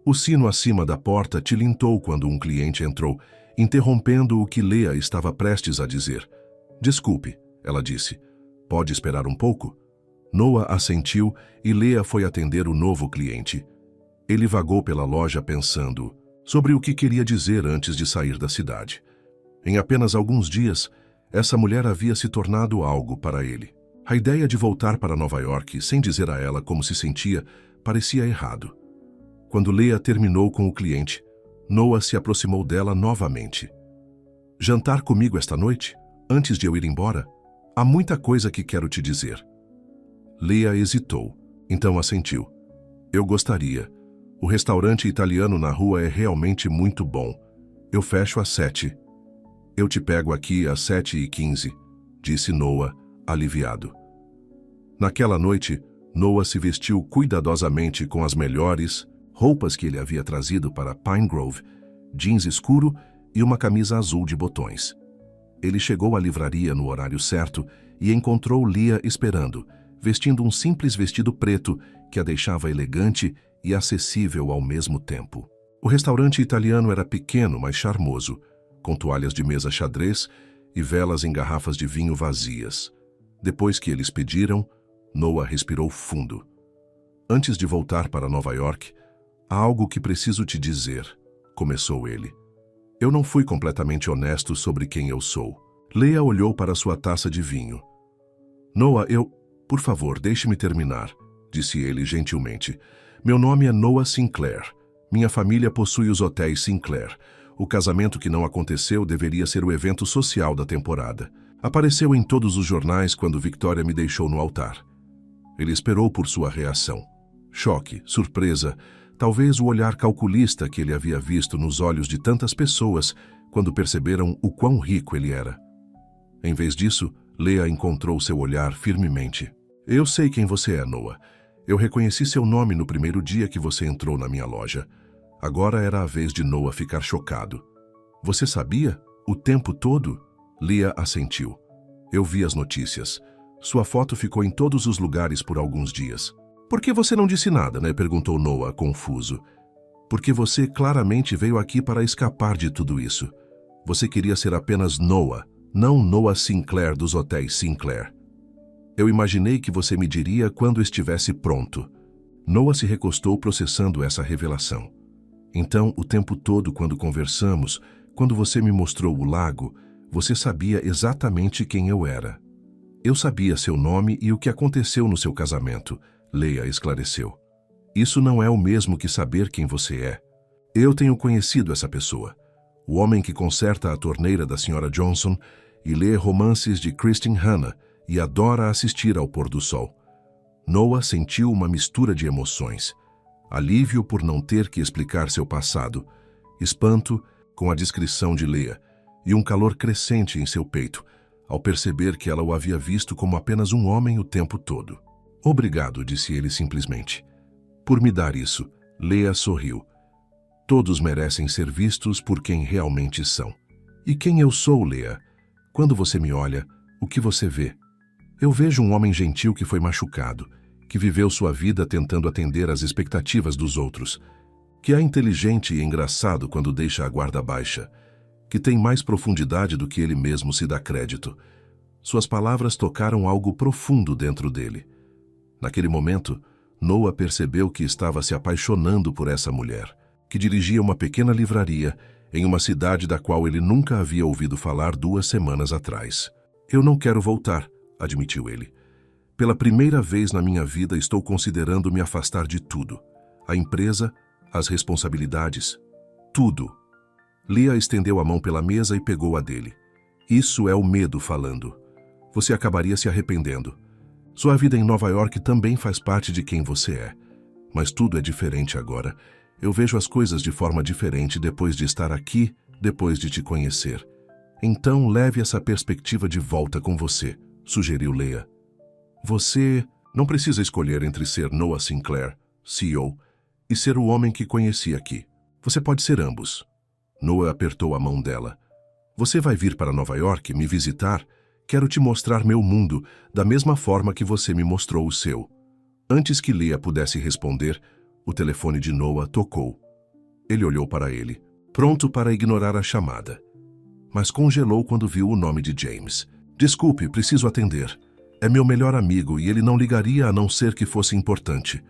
O sino acima da porta tilintou quando um cliente entrou, interrompendo o que Leah estava prestes a dizer. Desculpe, ela disse. Pode esperar um pouco? Noah assentiu e Leah foi atender o novo cliente. Ele vagou pela loja pensando sobre o que queria dizer antes de sair da cidade. Em apenas alguns dias, essa mulher havia se tornado algo para ele. A ideia de voltar para Nova York sem dizer a ela como se sentia parecia errado. Quando Leah terminou com o cliente, Noah se aproximou dela novamente. Jantar comigo esta noite? Antes de eu ir embora? Há muita coisa que quero te dizer. Leah hesitou, então assentiu. Eu gostaria. O restaurante italiano na rua é realmente muito bom. Eu fecho às 7. Eu te pego aqui às 7h15, disse Noah, aliviado. Naquela noite, Noah se vestiu cuidadosamente com as melhores roupas que ele havia trazido para Pine Grove, jeans escuro e uma camisa azul de botões. Ele chegou à livraria no horário certo e encontrou Leah esperando, vestindo um simples vestido preto que a deixava elegante e acessível ao mesmo tempo. O restaurante italiano era pequeno, mas charmoso, com toalhas de mesa xadrez e velas em garrafas de vinho vazias. Depois que eles pediram, Noah respirou fundo. Antes de voltar para Nova York, há algo que preciso te dizer, começou ele. Eu não fui completamente honesto sobre quem eu sou. Leah olhou para sua taça de vinho. Noah, Por favor, deixe-me terminar, disse ele gentilmente. Meu nome é Noah Sinclair. Minha família possui os hotéis Sinclair. O casamento que não aconteceu deveria ser o evento social da temporada. Apareceu em todos os jornais quando Victoria me deixou no altar. Ele esperou por sua reação. Choque, surpresa, talvez o olhar calculista que ele havia visto nos olhos de tantas pessoas quando perceberam o quão rico ele era. Em vez disso, Leah encontrou seu olhar firmemente. Eu sei quem você é, Noah. Eu reconheci seu nome no primeiro dia que você entrou na minha loja. Agora era a vez de Noah ficar chocado. Você sabia? O tempo todo? Leah assentiu. Eu vi as notícias. Sua foto ficou em todos os lugares por alguns dias. Por que você não disse nada, né? Perguntou Noah, confuso. Porque você claramente veio aqui para escapar de tudo isso. Você queria ser apenas Noah, não Noah Sinclair dos hotéis Sinclair. Eu imaginei que você me diria quando estivesse pronto. Noah se recostou processando essa revelação. Então, o tempo todo quando conversamos, quando você me mostrou o lago, você sabia exatamente quem eu era. Eu sabia seu nome e o que aconteceu no seu casamento, Leah esclareceu. Isso não é o mesmo que saber quem você é. Eu tenho conhecido essa pessoa. O homem que conserta a torneira da Sra. Johnson e lê romances de Kristin Hannah e adora assistir ao pôr do sol. Noah sentiu uma mistura de emoções. Alívio por não ter que explicar seu passado, espanto com a descrição de Leah e um calor crescente em seu peito, ao perceber que ela o havia visto como apenas um homem o tempo todo. Obrigado, disse ele simplesmente. Por me dar isso, Leah sorriu. Todos merecem ser vistos por quem realmente são. E quem eu sou, Leah? Quando você me olha, o que você vê? Eu vejo um homem gentil que foi machucado, que viveu sua vida tentando atender às expectativas dos outros, que é inteligente e engraçado quando deixa a guarda baixa, que tem mais profundidade do que ele mesmo se dá crédito. Suas palavras tocaram algo profundo dentro dele. Naquele momento, Noah percebeu que estava se apaixonando por essa mulher, que dirigia uma pequena livraria em uma cidade da qual ele nunca havia ouvido falar 2 semanas atrás. Eu não quero voltar, admitiu ele. Pela primeira vez na minha vida estou considerando me afastar de tudo. A empresa, as responsabilidades, tudo. Leah estendeu a mão pela mesa e pegou a dele. Isso é o medo falando. Você acabaria se arrependendo. Sua vida em Nova York também faz parte de quem você é. Mas tudo é diferente agora. Eu vejo as coisas de forma diferente depois de estar aqui, depois de te conhecer. Então leve essa perspectiva de volta com você, sugeriu Leah. Você não precisa escolher entre ser Noah Sinclair, CEO, e ser o homem que conheci aqui. Você pode ser ambos. Noah apertou a mão dela. Você vai vir para Nova York me visitar? Quero te mostrar meu mundo da mesma forma que você me mostrou o seu. Antes que Leah pudesse responder, o telefone de Noah tocou. Ele olhou para ele, pronto para ignorar a chamada. Mas congelou quando viu o nome de James. Desculpe, preciso atender. É meu melhor amigo e ele não ligaria a não ser que fosse importante.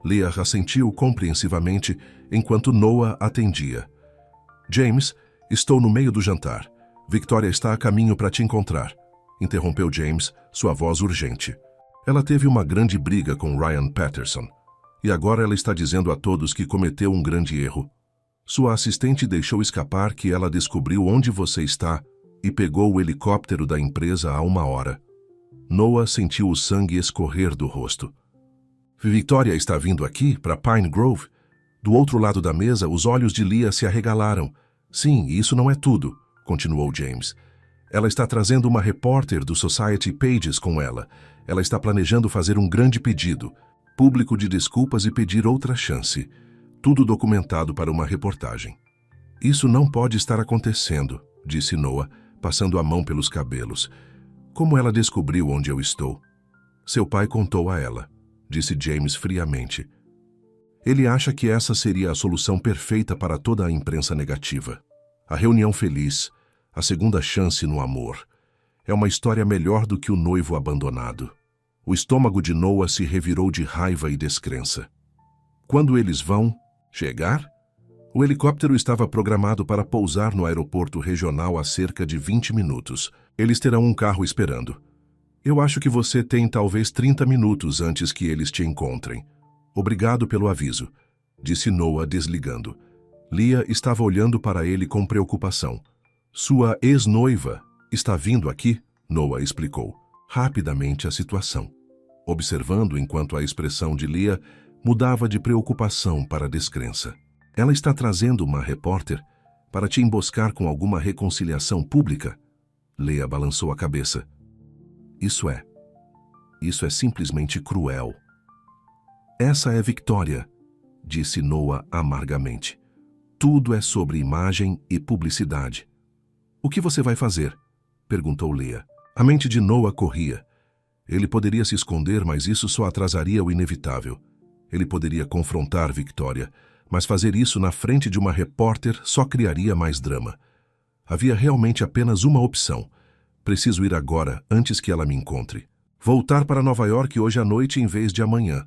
Leah assentiu compreensivamente enquanto Noah atendia. James, estou no meio do jantar. Victoria está a caminho para te encontrar. Interrompeu James, sua voz urgente. Ela teve uma grande briga com Ryan Patterson. E agora ela está dizendo a todos que cometeu um grande erro. Sua assistente deixou escapar que ela descobriu onde você está e pegou o helicóptero da empresa há 1 hora. Noah sentiu o sangue escorrer do rosto. Victoria está vindo aqui, para Pine Grove? Do outro lado da mesa, os olhos de Leah se arregalaram. Sim, isso não é tudo, continuou James. Ela está trazendo uma repórter do Society Pages com ela. Ela está planejando fazer um grande pedido, público de desculpas e pedir outra chance. Tudo documentado para uma reportagem. Isso não pode estar acontecendo, disse Noah, passando a mão pelos cabelos. Como ela descobriu onde eu estou? Seu pai contou a ela, disse James friamente. Ele acha que essa seria a solução perfeita para toda a imprensa negativa. A reunião feliz, a segunda chance no amor. É uma história melhor do que o noivo abandonado. O estômago de Noah se revirou de raiva e descrença. Quando eles vão chegar? O helicóptero estava programado para pousar no aeroporto regional há cerca de 20 minutos. Eles terão um carro esperando. Eu acho que você tem talvez 30 minutos antes que eles te encontrem. Obrigado pelo aviso, disse Noah desligando. Leah estava olhando para ele com preocupação. Sua ex-noiva está vindo aqui? Noah explicou rapidamente a situação, observando enquanto a expressão de Leah mudava de preocupação para descrença. Ela está trazendo uma repórter para te emboscar com alguma reconciliação pública? Leah balançou a cabeça. Isso é simplesmente cruel. Essa é Victoria, disse Noah amargamente. Tudo é sobre imagem e publicidade. O que você vai fazer? Perguntou Leah. A mente de Noah corria. Ele poderia se esconder, mas isso só atrasaria o inevitável. Ele poderia confrontar Victoria, mas fazer isso na frente de uma repórter só criaria mais drama. Havia realmente apenas uma opção. Preciso ir agora, antes que ela me encontre. Voltar para Nova York hoje à noite em vez de amanhã.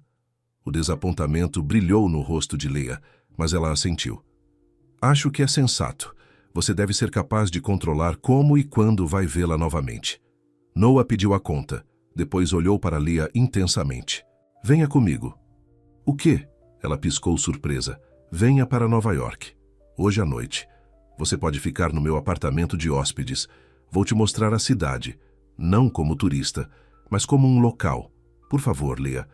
O desapontamento brilhou no rosto de Leah, mas ela assentiu. Acho que é sensato. Você deve ser capaz de controlar como e quando vai vê-la novamente. Noah pediu a conta. Depois olhou para Leah intensamente. Venha comigo. O quê? Ela piscou surpresa. Venha para Nova York. Hoje à noite. Você pode ficar no meu apartamento de hóspedes. Vou te mostrar a cidade. Não como turista, mas como um local. Por favor, Leah.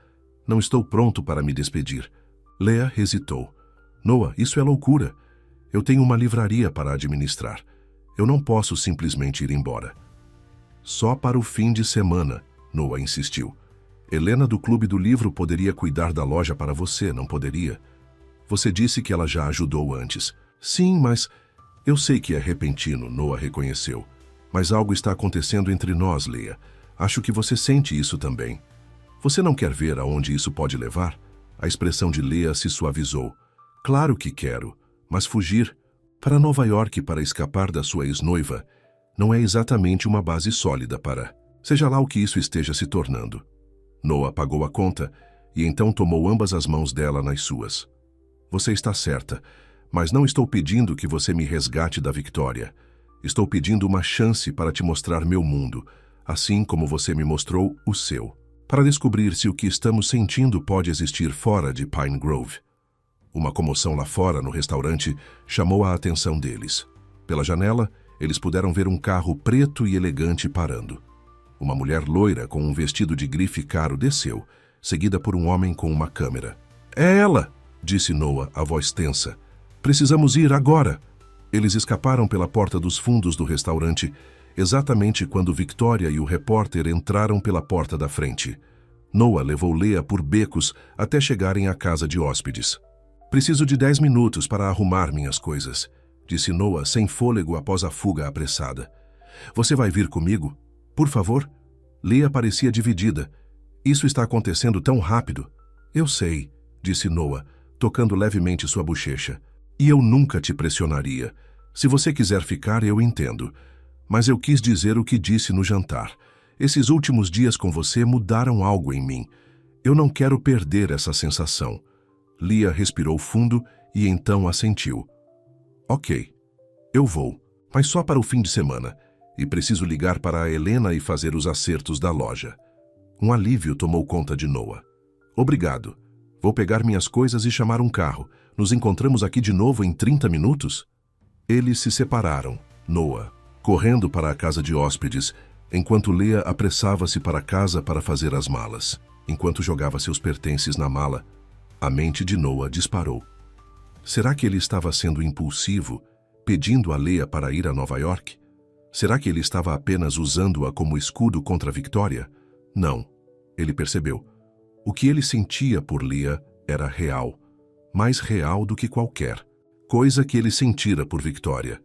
Não estou pronto para me despedir. Leah hesitou. Noah, isso é loucura. Eu tenho uma livraria para administrar. Eu não posso simplesmente ir embora. Só para o fim de semana, Noah insistiu. Helena do Clube do Livro poderia cuidar da loja para você, não poderia? Você disse que ela já ajudou antes. Sim, mas... Eu sei que é repentino, Noah reconheceu. Mas algo está acontecendo entre nós, Leah. Acho que você sente isso também. Você não quer ver aonde isso pode levar? A expressão de Leah se suavizou. Claro que quero, mas fugir para Nova York para escapar da sua ex-noiva não é exatamente uma base sólida para... Seja lá o que isso esteja se tornando. Noah pagou a conta e então tomou ambas as mãos dela nas suas. Você está certa, mas não estou pedindo que você me resgate da Victoria. Estou pedindo uma chance para te mostrar meu mundo, assim como você me mostrou o seu. para descobrir se o que estamos sentindo pode existir fora de Pine Grove. Uma comoção lá fora, no restaurante, chamou a atenção deles. Pela janela, eles puderam ver um carro preto e elegante parando. Uma mulher loira com um vestido de grife caro desceu, seguida por um homem com uma câmera. "É ela!" disse Noah, a voz tensa. "Precisamos ir agora!" Eles escaparam pela porta dos fundos do restaurante, exatamente quando Victoria e o repórter entraram pela porta da frente. Noah levou Leah por becos até chegarem à casa de hóspedes. "Preciso de 10 minutos para arrumar minhas coisas", disse Noah sem fôlego após a fuga apressada. "Você vai vir comigo? Por favor?" Leah parecia dividida. "Isso está acontecendo tão rápido." "Eu sei", disse Noah, tocando levemente sua bochecha. "E eu nunca te pressionaria. Se você quiser ficar, eu entendo. Mas eu quis dizer o que disse no jantar. Esses últimos dias com você mudaram algo em mim. Eu não quero perder essa sensação." Leah respirou fundo e então assentiu. "Ok, eu vou, mas só para o fim de semana. E preciso ligar para a Helena e fazer os acertos da loja." Um alívio tomou conta de Noah. "Obrigado. Vou pegar minhas coisas e chamar um carro. Nos encontramos aqui de novo em 30 minutos?" Eles se separaram, Noah correndo para a casa de hóspedes, enquanto Leah apressava-se para casa para fazer as malas. Enquanto jogava seus pertences na mala, a mente de Noah disparou. Será que ele estava sendo impulsivo, pedindo a Leah para ir a Nova York? Será que ele estava apenas usando-a como escudo contra a Victoria? Não, ele percebeu. O que ele sentia por Leah era real, mais real do que qualquer coisa que ele sentira por Victoria.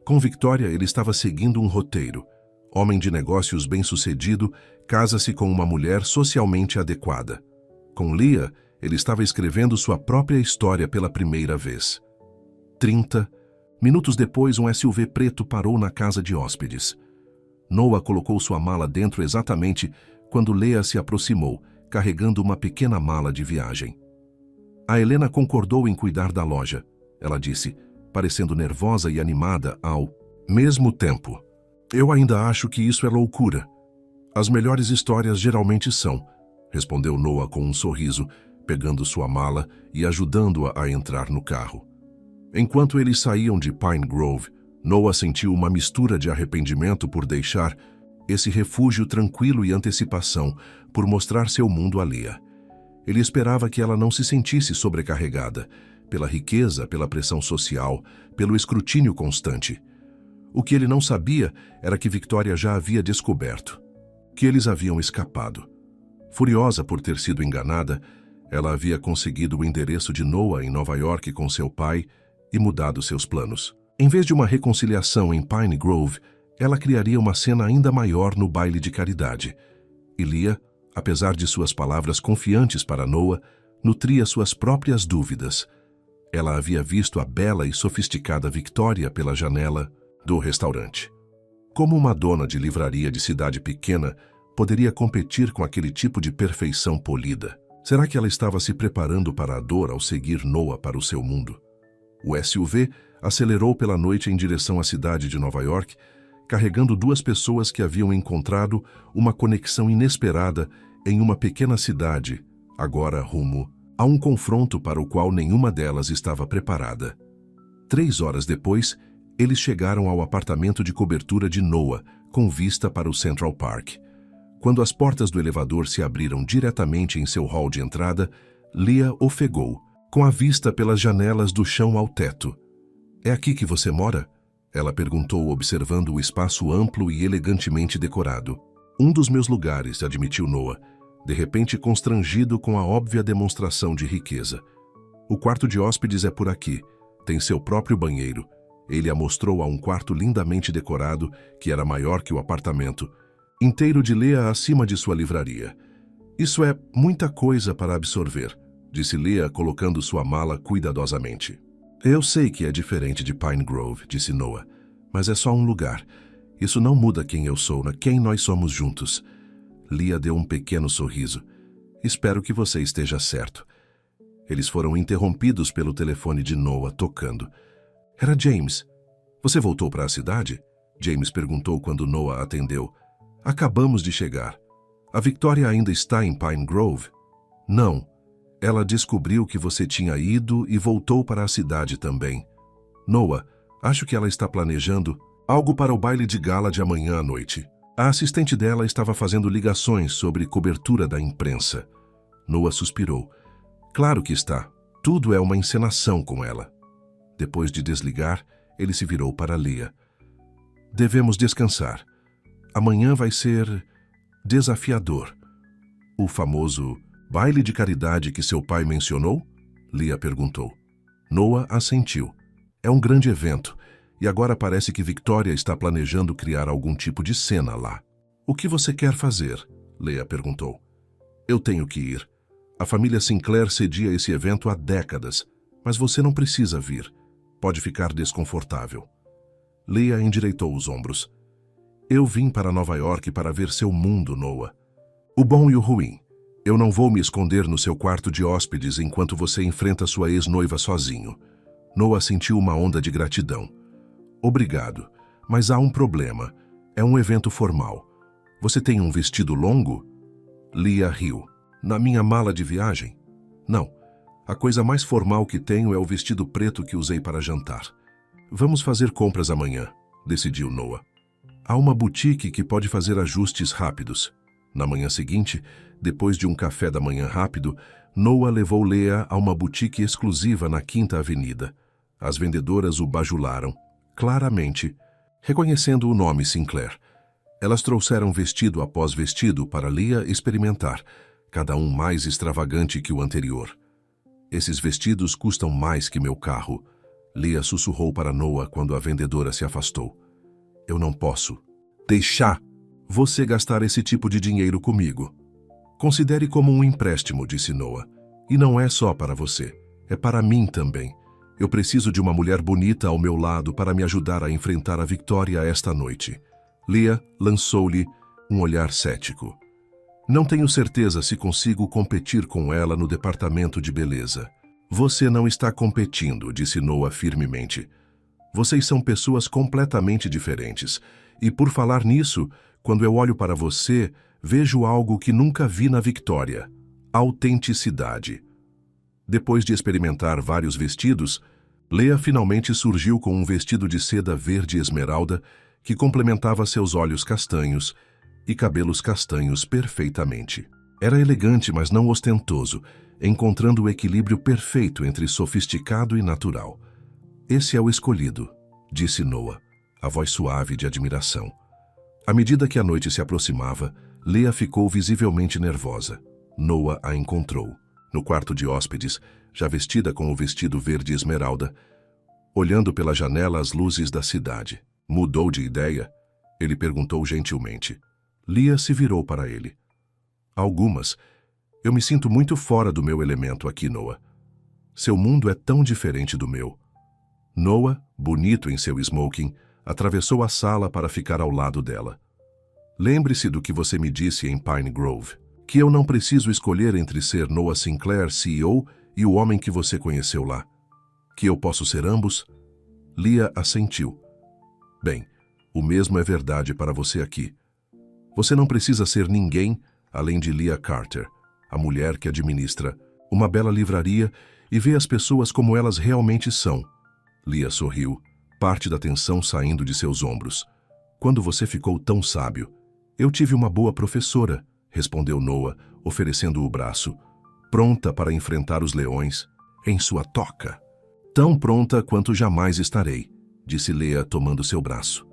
Com Victoria, ele estava seguindo um roteiro. Homem de negócios bem-sucedido, casa-se com uma mulher socialmente adequada. Com Leah, ele estava escrevendo sua própria história pela primeira vez. 30 minutos depois, um SUV preto parou na casa de hóspedes. Noah colocou sua mala dentro exatamente quando Leah se aproximou, carregando uma pequena mala de viagem. A Helena concordou em cuidar da loja, ela disse, parecendo nervosa e animada ao mesmo tempo. "Eu ainda acho que isso é loucura. As melhores histórias geralmente são", respondeu Noah com um sorriso, pegando sua mala e ajudando-a a entrar no carro. Enquanto eles saíam de Pine Grove, Noah sentiu uma mistura de arrependimento por deixar esse refúgio tranquilo e antecipação por mostrar seu mundo a Leah. Ele esperava que ela não se sentisse sobrecarregada, pela riqueza, pela pressão social, pelo escrutínio constante. O que ele não sabia era que Victoria já havia descoberto, que eles haviam escapado. Furiosa por ter sido enganada, ela havia conseguido o endereço de Noah em Nova York com seu pai e mudado seus planos. Em vez de uma reconciliação em Pine Grove, ela criaria uma cena ainda maior no baile de caridade. E Leah, apesar de suas palavras confiantes para Noah, nutria suas próprias dúvidas. Ela havia visto a bela e sofisticada Victoria pela janela do restaurante. Como uma dona de livraria de cidade pequena poderia competir com aquele tipo de perfeição polida? Será que ela estava se preparando para a dor ao seguir Noah para o seu mundo? O SUV acelerou pela noite em direção à cidade de Nova York, carregando duas pessoas que haviam encontrado uma conexão inesperada em uma pequena cidade, agora rumo a um confronto para o qual nenhuma delas estava preparada. 3 horas depois, eles chegaram ao apartamento de cobertura de Noah, com vista para o Central Park. Quando as portas do elevador se abriram diretamente em seu hall de entrada, Leah ofegou, com a vista pelas janelas do chão ao teto. "É aqui que você mora?" ela perguntou, observando o espaço amplo e elegantemente decorado. "Um dos meus lugares", admitiu Noah, de repente constrangido com a óbvia demonstração de riqueza. "O quarto de hóspedes é por aqui. Tem seu próprio banheiro." Ele a mostrou a um quarto lindamente decorado, que era maior que o apartamento, inteiro de Leah acima de sua livraria. "Isso é muita coisa para absorver", disse Leah, colocando sua mala cuidadosamente. "Eu sei que é diferente de Pine Grove", disse Noah, "mas é só um lugar. Isso não muda quem eu sou, quem nós somos juntos." Leah deu um pequeno sorriso. "Espero que você esteja certo." Eles foram interrompidos pelo telefone de Noah tocando. Era James. "Você voltou para a cidade?" James perguntou quando Noah atendeu. "Acabamos de chegar." A Victoria ainda está em Pine Grove? Não. Ela descobriu que você tinha ido e voltou para a cidade também. Noah, acho que ela está planejando algo para o baile de gala de amanhã à noite. A assistente dela estava fazendo ligações sobre cobertura da imprensa. Noah suspirou. Claro que está. Tudo é uma encenação com ela. Depois de desligar, ele se virou para Leah. Devemos descansar. Amanhã vai ser desafiador. O famoso baile de caridade que seu pai mencionou? Leah perguntou. Noah assentiu. É um grande evento, e agora parece que Victoria está planejando criar algum tipo de cena lá. O que você quer fazer? Leah perguntou. Eu tenho que ir. A família Sinclair cedia esse evento há décadas, mas você não precisa vir. Pode ficar desconfortável. Leah endireitou os ombros. Eu vim para Nova York para ver seu mundo, Noah. O bom e o ruim. Eu não vou me esconder no seu quarto de hóspedes enquanto você enfrenta sua ex-noiva sozinho. Noah sentiu uma onda de gratidão. Obrigado, mas há um problema. É um evento formal. Você tem um vestido longo? Leah riu. Na minha mala de viagem? Não. A coisa mais formal que tenho é o vestido preto que usei para jantar. Vamos fazer compras amanhã, decidiu Noah. Há uma boutique que pode fazer ajustes rápidos. Na manhã seguinte, depois de um café da manhã rápido, Noah levou Leah a uma boutique exclusiva na Quinta Avenida. As vendedoras o bajularam, claramente, reconhecendo o nome Sinclair. Elas trouxeram vestido após vestido para Leah experimentar, cada um mais extravagante que o anterior. Esses vestidos custam mais que meu carro. Leah sussurrou para Noah quando a vendedora se afastou. Eu não posso deixar você gastar esse tipo de dinheiro comigo. Considere como um empréstimo, disse Noah. E não é só para você, é para mim também. Eu preciso de uma mulher bonita ao meu lado para me ajudar a enfrentar a Victoria esta noite. Leah lançou-lhe um olhar cético. Não tenho certeza se consigo competir com ela no departamento de beleza. Você não está competindo, disse Noah firmemente. Vocês são pessoas completamente diferentes. E por falar nisso, quando eu olho para você, vejo algo que nunca vi na Victoria. Autenticidade. Depois de experimentar vários vestidos, Leah finalmente surgiu com um vestido de seda verde esmeralda que complementava seus olhos castanhos e cabelos castanhos perfeitamente. Era elegante, mas não ostentoso, encontrando o equilíbrio perfeito entre sofisticado e natural. Esse é o escolhido, disse Noah, a voz suave de admiração. À medida que a noite se aproximava, Leah ficou visivelmente nervosa. Noah a encontrou, no quarto de hóspedes, já vestida com o vestido verde esmeralda, olhando pela janela as luzes da cidade. Mudou de ideia? Ele perguntou gentilmente. Leah se virou para ele. Algumas. Eu me sinto muito fora do meu elemento aqui, Noah. Seu mundo é tão diferente do meu. Noah, bonito em seu smoking, atravessou a sala para ficar ao lado dela. Lembre-se do que você me disse em Pine Grove, que eu não preciso escolher entre ser Noah Sinclair, CEO, e o homem que você conheceu lá. Que eu posso ser ambos? Leah assentiu. Bem, o mesmo é verdade para você aqui. Você não precisa ser ninguém além de Leah Carter, a mulher que administra uma bela livraria e vê as pessoas como elas realmente são. Leah sorriu, parte da tensão saindo de seus ombros. Quando você ficou tão sábio? Eu tive uma boa professora, respondeu Noah, oferecendo o braço, pronta para enfrentar os leões em sua toca. Tão pronta quanto jamais estarei, disse Leah tomando seu braço.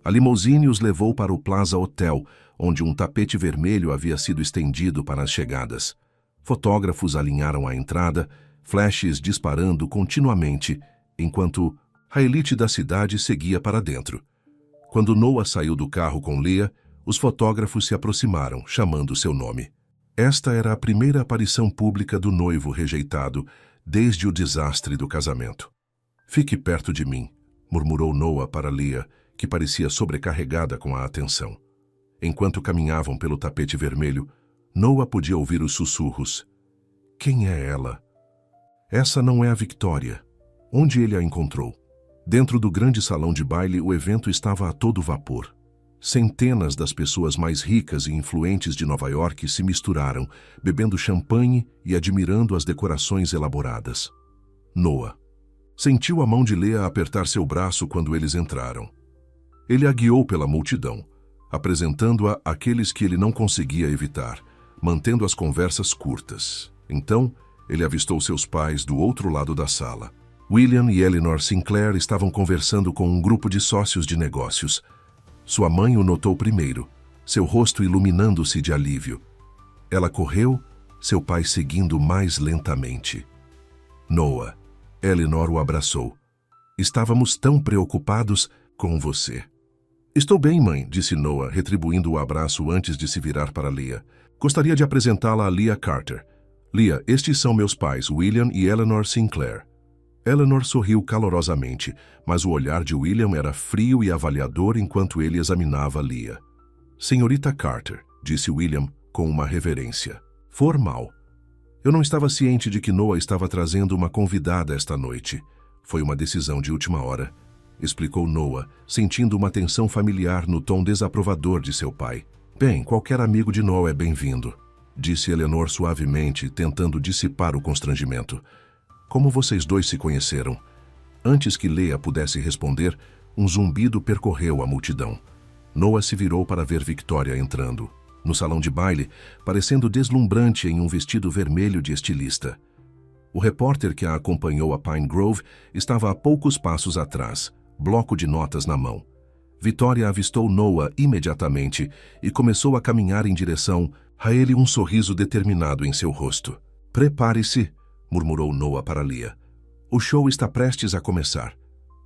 A limousine os levou para o Plaza Hotel, onde um tapete vermelho havia sido estendido para as chegadas. Fotógrafos alinharam a entrada, flashes disparando continuamente, enquanto a elite da cidade seguia para dentro. Quando Noah saiu do carro com Leah, os fotógrafos se aproximaram, chamando seu nome. Esta era a primeira aparição pública do noivo rejeitado desde o desastre do casamento. Fique perto de mim, murmurou Noah para Leah, que parecia sobrecarregada com a atenção. Enquanto caminhavam pelo tapete vermelho, Noah podia ouvir os sussurros. Quem é ela? Essa não é a Victoria. Onde ele a encontrou? Dentro do grande salão de baile, o evento estava a todo vapor. Centenas das pessoas mais ricas e influentes de Nova York se misturaram, bebendo champanhe e admirando as decorações elaboradas. Noah sentiu a mão de Leah apertar seu braço quando eles entraram. Ele a guiou pela multidão, apresentando-a àqueles que ele não conseguia evitar, mantendo as conversas curtas. Então, ele avistou seus pais do outro lado da sala. William e Eleanor Sinclair estavam conversando com um grupo de sócios de negócios. Sua mãe o notou primeiro, seu rosto iluminando-se de alívio. Ela correu, seu pai seguindo mais lentamente. Noah, Eleanor o abraçou. Estávamos tão preocupados com você. Estou bem, mãe, disse Noah, retribuindo o abraço antes de se virar para Leah. Gostaria de apresentá-la a Leah Carter. Leah, estes são meus pais, William e Eleanor Sinclair. Eleanor sorriu calorosamente, mas o olhar de William era frio e avaliador enquanto ele examinava Leah. Senhorita Carter, disse William com uma reverência formal. Eu não estava ciente de que Noah estava trazendo uma convidada esta noite. Foi uma decisão de última hora, explicou Noah, sentindo uma tensão familiar no tom desaprovador de seu pai. Bem, qualquer amigo de Noah é bem-vindo, disse Eleanor suavemente, tentando dissipar o constrangimento. Como vocês dois se conheceram? Antes que Leah pudesse responder, um zumbido percorreu a multidão. Noah se virou para ver Victoria entrando, no salão de baile, parecendo deslumbrante em um vestido vermelho de estilista. O repórter que a acompanhou a Pine Grove estava a poucos passos atrás, bloco de notas na mão. Victoria avistou Noah imediatamente e começou a caminhar em direção a ele, um sorriso determinado em seu rosto. Prepare-se, murmurou Noah para Leah. O show está prestes a começar.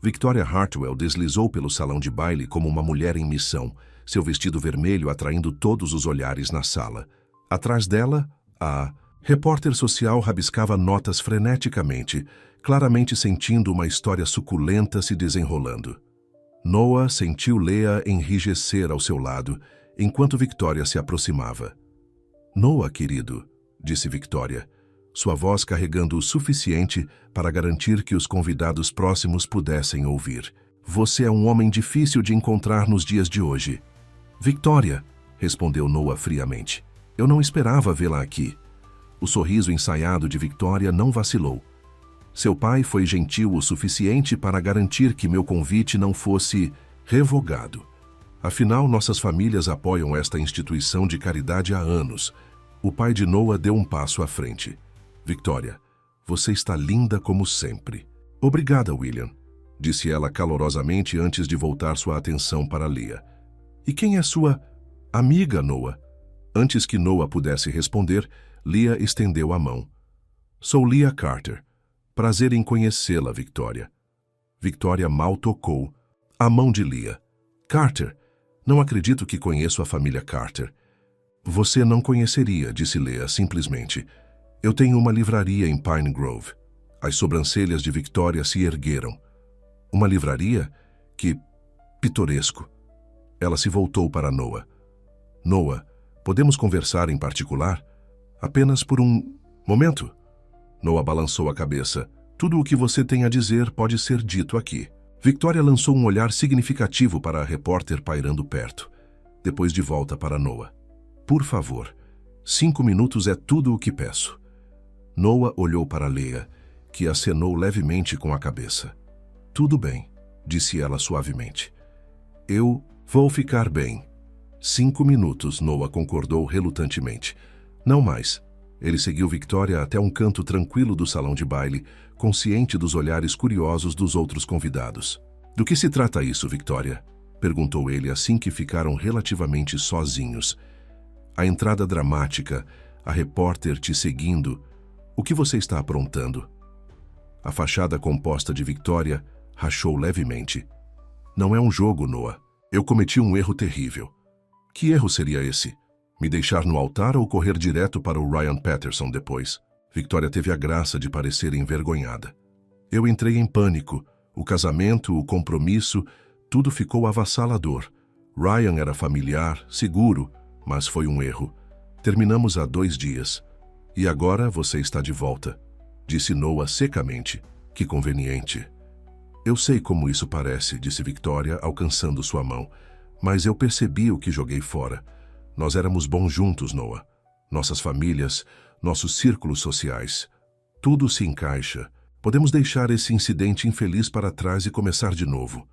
Victoria Hartwell deslizou pelo salão de baile como uma mulher em missão, seu vestido vermelho atraindo todos os olhares na sala. Atrás dela, a repórter social rabiscava notas freneticamente, claramente sentindo uma história suculenta se desenrolando. Noah sentiu Leah enrijecer ao seu lado, enquanto Victoria se aproximava. Noah, querido, disse Victoria, sua voz carregando o suficiente para garantir que os convidados próximos pudessem ouvir. Você é um homem difícil de encontrar nos dias de hoje. Victoria, respondeu Noah friamente. Eu não esperava vê-la aqui. O sorriso ensaiado de Victoria não vacilou. Seu pai foi gentil o suficiente para garantir que meu convite não fosse revogado. Afinal, nossas famílias apoiam esta instituição de caridade há anos. O pai de Noah deu um passo à frente. Victoria, você está linda como sempre. Obrigada, William, disse ela calorosamente antes de voltar sua atenção para Leah. E quem é sua amiga, Noah? Antes que Noah pudesse responder, Leah estendeu a mão. Sou Leah Carter. Prazer em conhecê-la, Victoria. Victoria mal tocou a mão de Leah. Carter, não acredito que conheço a família Carter. Você não conheceria, disse Leah simplesmente. Eu tenho uma livraria em Pine Grove. As sobrancelhas de Victoria se ergueram. Uma livraria? Que pitoresco. Ela se voltou para Noah. Noah, podemos conversar em particular? Apenas por um momento? Noah balançou a cabeça. Tudo o que você tem a dizer pode ser dito aqui. Victoria lançou um olhar significativo para a repórter pairando perto. Depois de volta para Noah. Por favor, 5 minutos é tudo o que peço. Noah olhou para Leah, que acenou levemente com a cabeça. Tudo bem, disse ela suavemente. Eu vou ficar bem. 5 minutos, Noah concordou relutantemente. Não mais. Ele seguiu Victoria até um canto tranquilo do salão de baile, consciente dos olhares curiosos dos outros convidados. Do que se trata isso, Victoria? Perguntou ele assim que ficaram relativamente sozinhos. A entrada dramática, a repórter te seguindo. O que você está aprontando? A fachada composta de Victoria rachou levemente. Não é um jogo, Noah. Eu cometi um erro terrível. Que erro seria esse? Me deixar no altar ou correr direto para o Ryan Patterson depois? Victoria teve a graça de parecer envergonhada. Eu entrei em pânico. O casamento, o compromisso, tudo ficou avassalador. Ryan era familiar, seguro, mas foi um erro. Terminamos há 2 dias. E agora você está de volta, disse Noah secamente. Que conveniente. Eu sei como isso parece, disse Victoria, alcançando sua mão. Mas eu percebi o que joguei fora. Nós éramos bons juntos, Noah. Nossas famílias, nossos círculos sociais. Tudo se encaixa. Podemos deixar esse incidente infeliz para trás e começar de novo.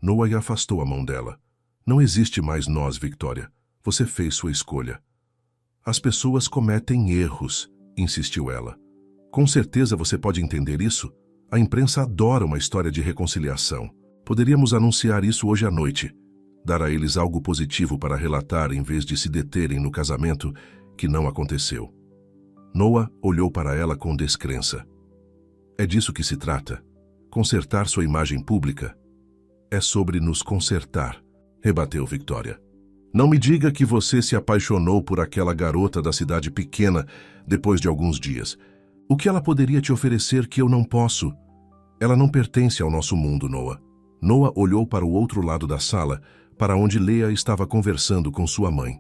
Noah afastou a mão dela. Não existe mais nós, Victoria. Você fez sua escolha. As pessoas cometem erros, insistiu ela. Com certeza você pode entender isso. A imprensa adora uma história de reconciliação. Poderíamos anunciar isso hoje à noite. Dar a eles algo positivo para relatar em vez de se deterem no casamento que não aconteceu. Noah olhou para ela com descrença. É disso que se trata. Consertar sua imagem pública. É sobre nos consertar, rebateu Victoria. Não me diga que você se apaixonou por aquela garota da cidade pequena depois de alguns dias. O que ela poderia te oferecer que eu não posso? Ela não pertence ao nosso mundo, Noah. Noah olhou para o outro lado da sala, para onde Leah estava conversando com sua mãe.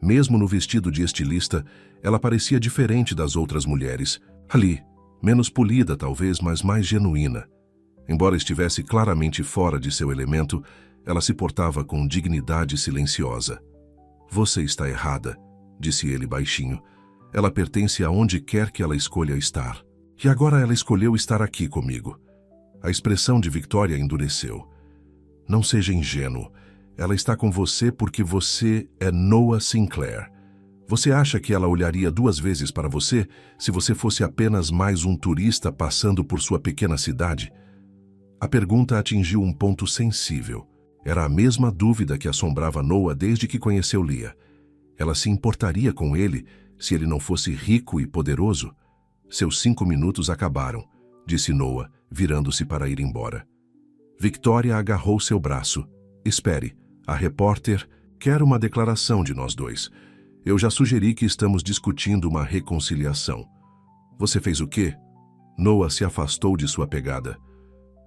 Mesmo no vestido de estilista, ela parecia diferente das outras mulheres. Ali, menos polida talvez, mas mais genuína. Embora estivesse claramente fora de seu elemento, ela se portava com dignidade silenciosa. Você está errada, disse ele baixinho. Ela pertence aonde quer que ela escolha estar. E agora ela escolheu estar aqui comigo. A expressão de Victoria endureceu. Não seja ingênuo. Ela está com você porque você é Noah Sinclair. Você acha que ela olharia 2 vezes para você se você fosse apenas mais um turista passando por sua pequena cidade? A pergunta atingiu um ponto sensível. Era a mesma dúvida que assombrava Noah desde que conheceu Leah. Ela se importaria com ele se ele não fosse rico e poderoso? Seus 5 minutos acabaram, disse Noah, virando-se para ir embora. Victoria agarrou seu braço. Espere, a repórter quer uma declaração de nós dois. Eu já sugeri que estamos discutindo uma reconciliação. Você fez o quê? Noah se afastou de sua pegada.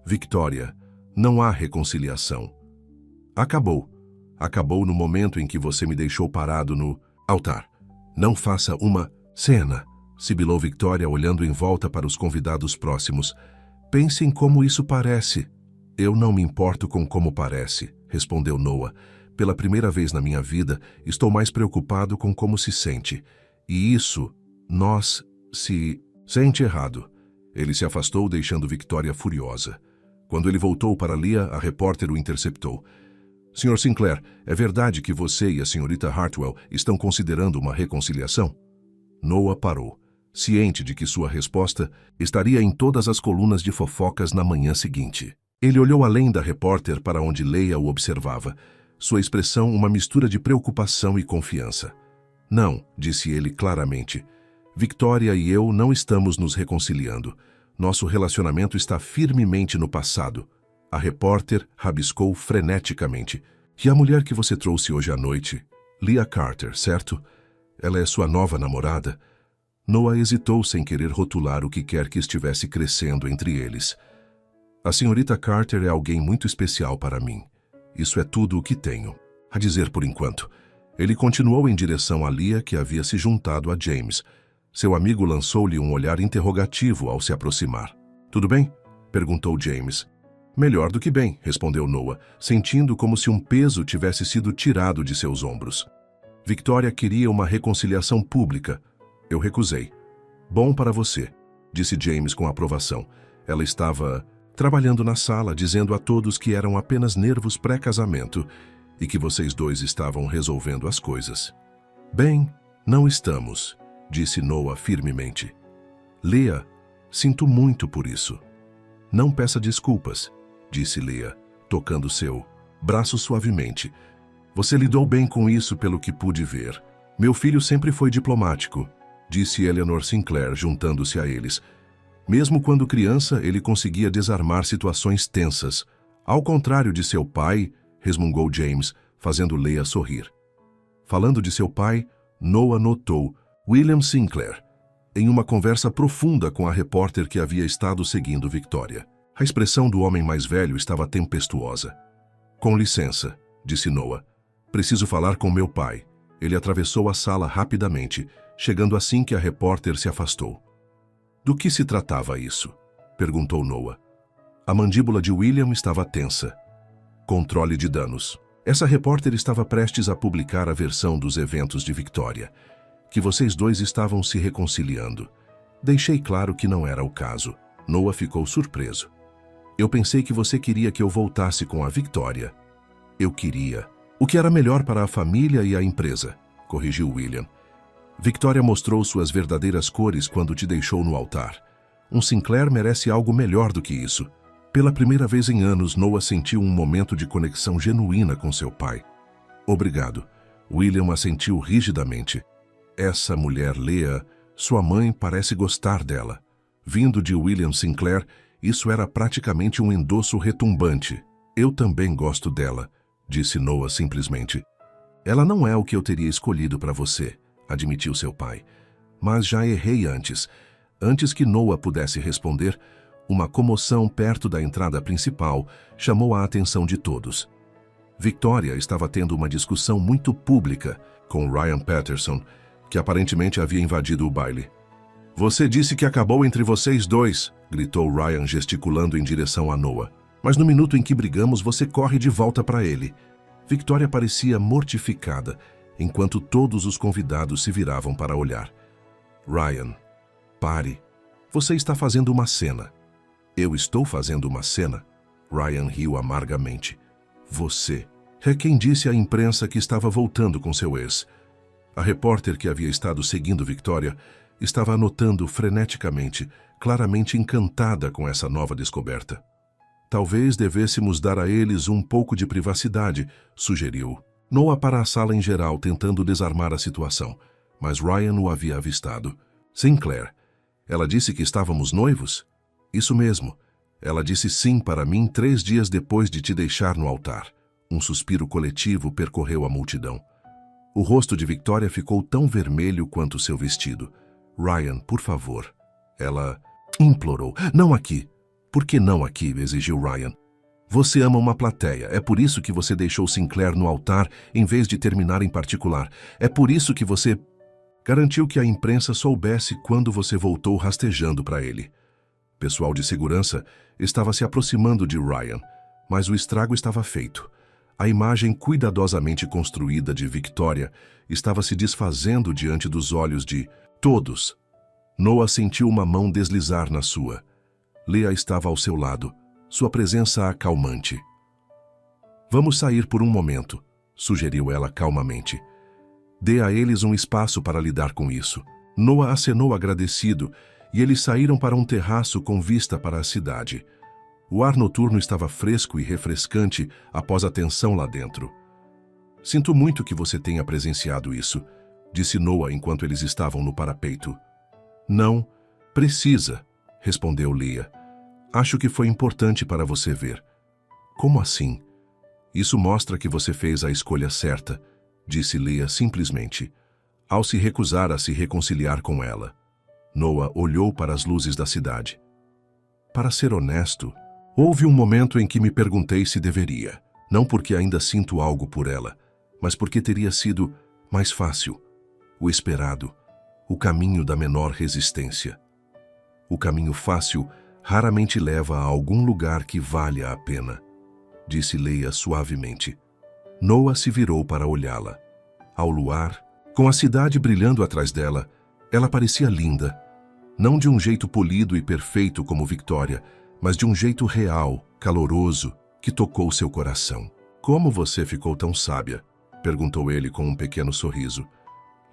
Victoria, não há reconciliação. Acabou. Acabou no momento em que você me deixou parado no altar. Não faça uma cena, sibilou Victoria olhando em volta para os convidados próximos. Pense em como isso parece. Eu não me importo com como parece, respondeu Noah. Pela primeira vez na minha vida, estou mais preocupado com como se sente. E isso, se sente errado. Ele se afastou, deixando Victoria furiosa. Quando ele voltou para Leah, a repórter o interceptou. Sr. Sinclair, é verdade que você e a senhorita Hartwell estão considerando uma reconciliação? Noah parou, ciente de que sua resposta estaria em todas as colunas de fofocas na manhã seguinte. Ele olhou além da repórter para onde Leah o observava, sua expressão uma mistura de preocupação e confiança. Não, disse ele claramente. Victoria e eu não estamos nos reconciliando. Nosso relacionamento está firmemente no passado. A repórter rabiscou freneticamente. E a mulher que você trouxe hoje à noite? Leah Carter, certo? Ela é sua nova namorada? Noah hesitou sem querer rotular o que quer que estivesse crescendo entre eles. A senhorita Carter é alguém muito especial para mim. Isso é tudo o que tenho. A dizer por enquanto. Ele continuou em direção a Leah, que havia se juntado a James. Seu amigo lançou-lhe um olhar interrogativo ao se aproximar. Tudo bem? Perguntou James. Melhor do que bem, respondeu Noah, sentindo como se um peso tivesse sido tirado de seus ombros. Victoria queria uma reconciliação pública. Eu recusei. Bom para você, disse James com aprovação. Ela estava trabalhando na sala, dizendo a todos que eram apenas nervos pré-casamento e que vocês dois estavam resolvendo as coisas. Bem, não estamos, disse Noah firmemente. Leah, sinto muito por isso. Não peça desculpas, disse Leah, tocando seu braço suavemente. Você lidou bem com isso pelo que pude ver. Meu filho sempre foi diplomático, disse Eleanor Sinclair, juntando-se a eles. Mesmo quando criança, ele conseguia desarmar situações tensas. Ao contrário de seu pai, resmungou James, fazendo Leah sorrir. Falando de seu pai, Noah notou William Sinclair, em uma conversa profunda com a repórter que havia estado seguindo Victoria. A expressão do homem mais velho estava tempestuosa. Com licença, disse Noah. Preciso falar com meu pai. Ele atravessou a sala rapidamente, chegando assim que a repórter se afastou. Do que se tratava isso? Perguntou Noah. A mandíbula de William estava tensa. Controle de danos. Essa repórter estava prestes a publicar a versão dos eventos de Victoria, que vocês dois estavam se reconciliando. Deixei claro que não era o caso. Noah ficou surpreso. Eu pensei que você queria que eu voltasse com a Victoria. Eu queria. O que era melhor para a família e a empresa, corrigiu William. Victoria mostrou suas verdadeiras cores quando te deixou no altar. Um Sinclair merece algo melhor do que isso. Pela primeira vez em anos, Noah sentiu um momento de conexão genuína com seu pai. Obrigado. William assentiu rigidamente. Essa mulher, Leah, sua mãe parece gostar dela. Vindo de William Sinclair, isso era praticamente um endosso retumbante. Eu também gosto dela, disse Noah simplesmente. Ela não é o que eu teria escolhido para você, admitiu seu pai. Mas já errei antes. Antes que Noah pudesse responder, uma comoção perto da entrada principal chamou a atenção de todos. Victoria estava tendo uma discussão muito pública com Ryan Patterson, que aparentemente havia invadido o baile. Você disse que acabou entre vocês dois, gritou Ryan gesticulando em direção a Noah. Mas no minuto em que brigamos, você corre de volta para ele. Victoria parecia mortificada, enquanto todos os convidados se viravam para olhar. Ryan, pare. Você está fazendo uma cena. Eu estou fazendo uma cena? Ryan riu amargamente. Você. É quem disse à imprensa que estava voltando com seu ex. A repórter que havia estado seguindo Victoria estava anotando freneticamente, claramente encantada com essa nova descoberta. Talvez devêssemos dar a eles um pouco de privacidade, sugeriu. Noah para a sala em geral, tentando desarmar a situação, mas Ryan o havia avistado. Sinclair, ela disse que estávamos noivos? Isso mesmo. Ela disse sim para mim 3 dias depois de te deixar no altar. Um suspiro coletivo percorreu a multidão. O rosto de Victoria ficou tão vermelho quanto seu vestido. Ryan, por favor. Ela implorou. Não aqui. Por que não aqui? Exigiu Ryan. Você ama uma plateia. É por isso que você deixou Sinclair no altar em vez de terminar em particular. É por isso que você garantiu que a imprensa soubesse quando você voltou rastejando para ele. Pessoal de segurança estava se aproximando de Ryan, mas o estrago estava feito. A imagem cuidadosamente construída de Victoria estava se desfazendo diante dos olhos de todos. Noah sentiu uma mão deslizar na sua. Leah estava ao seu lado, sua presença acalmante. Vamos sair por um momento, sugeriu ela calmamente. Dê a eles um espaço para lidar com isso. Noah acenou agradecido e eles saíram para um terraço com vista para a cidade. O ar noturno estava fresco e refrescante após a tensão lá dentro. Sinto muito que você tenha presenciado isso, disse Noah enquanto eles estavam no parapeito. Não, precisa, respondeu Leah. Acho que foi importante para você ver. Como assim? Isso mostra que você fez a escolha certa, disse Leah simplesmente, ao se recusar a se reconciliar com ela. Noah olhou para as luzes da cidade. Para ser honesto, houve um momento em que me perguntei se deveria, não porque ainda sinto algo por ela, mas porque teria sido mais fácil, o esperado, o caminho da menor resistência. O caminho fácil raramente leva a algum lugar que valha a pena, disse Leah suavemente. Noah se virou para olhá-la. Ao luar, com a cidade brilhando atrás dela, ela parecia linda, não de um jeito polido e perfeito como Victoria, mas de um jeito real, caloroso, que tocou seu coração. Como você ficou tão sábia? Perguntou ele com um pequeno sorriso.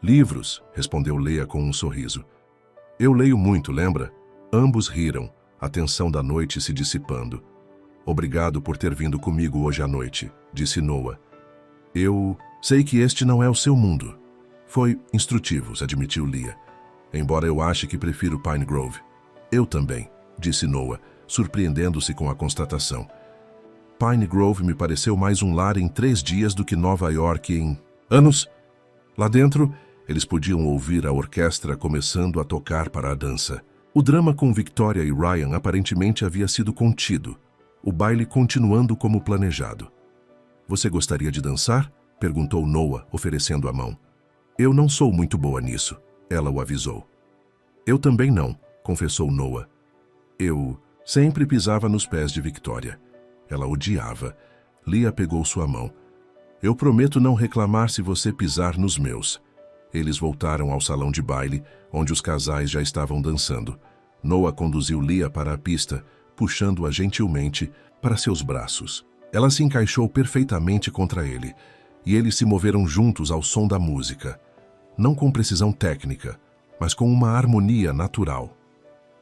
Livros, respondeu Leah com um sorriso. Eu leio muito, lembra? Ambos riram, a tensão da noite se dissipando. Obrigado por ter vindo comigo hoje à noite, disse Noah. Eu sei que este não é o seu mundo. Foi instrutivo, admitiu Leah. Embora eu ache que prefiro Pine Grove. Eu também, disse Noah, surpreendendo-se com a constatação. Pine Grove me pareceu mais um lar em 3 dias do que Nova York em anos. Lá dentro, eles podiam ouvir a orquestra começando a tocar para a dança. O drama com Victoria e Ryan aparentemente havia sido contido, o baile continuando como planejado. Você gostaria de dançar? Perguntou Noah, oferecendo a mão. Eu não sou muito boa nisso, ela o avisou. Eu também não, confessou Noah. Eu sempre pisava nos pés de Victoria. Ela odiava. Leah pegou sua mão. Eu prometo não reclamar se você pisar nos meus. Eles voltaram ao salão de baile, onde os casais já estavam dançando. Noah conduziu Leah para a pista, puxando-a gentilmente para seus braços. Ela se encaixou perfeitamente contra ele, e eles se moveram juntos ao som da música. Não com precisão técnica, mas com uma harmonia natural.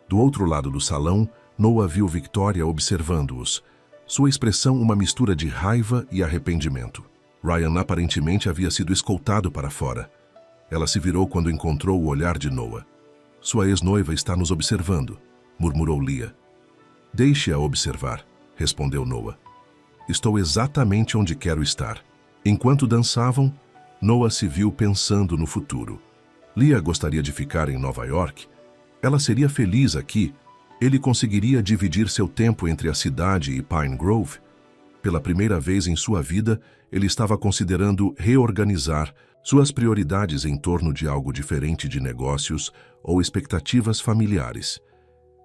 Do outro lado do salão, Noah viu Victoria observando-os. Sua expressão uma mistura de raiva e arrependimento. Ryan aparentemente havia sido escoltado para fora. Ela se virou quando encontrou o olhar de Noah. Sua ex-noiva está nos observando, murmurou Leah. Deixe-a observar, respondeu Noah. Estou exatamente onde quero estar. Enquanto dançavam, Noah se viu pensando no futuro. Leah gostaria de ficar em Nova York. Ela seria feliz aqui. Ele conseguiria dividir seu tempo entre a cidade e Pine Grove. Pela primeira vez em sua vida, ele estava considerando reorganizar suas prioridades em torno de algo diferente de negócios ou expectativas familiares.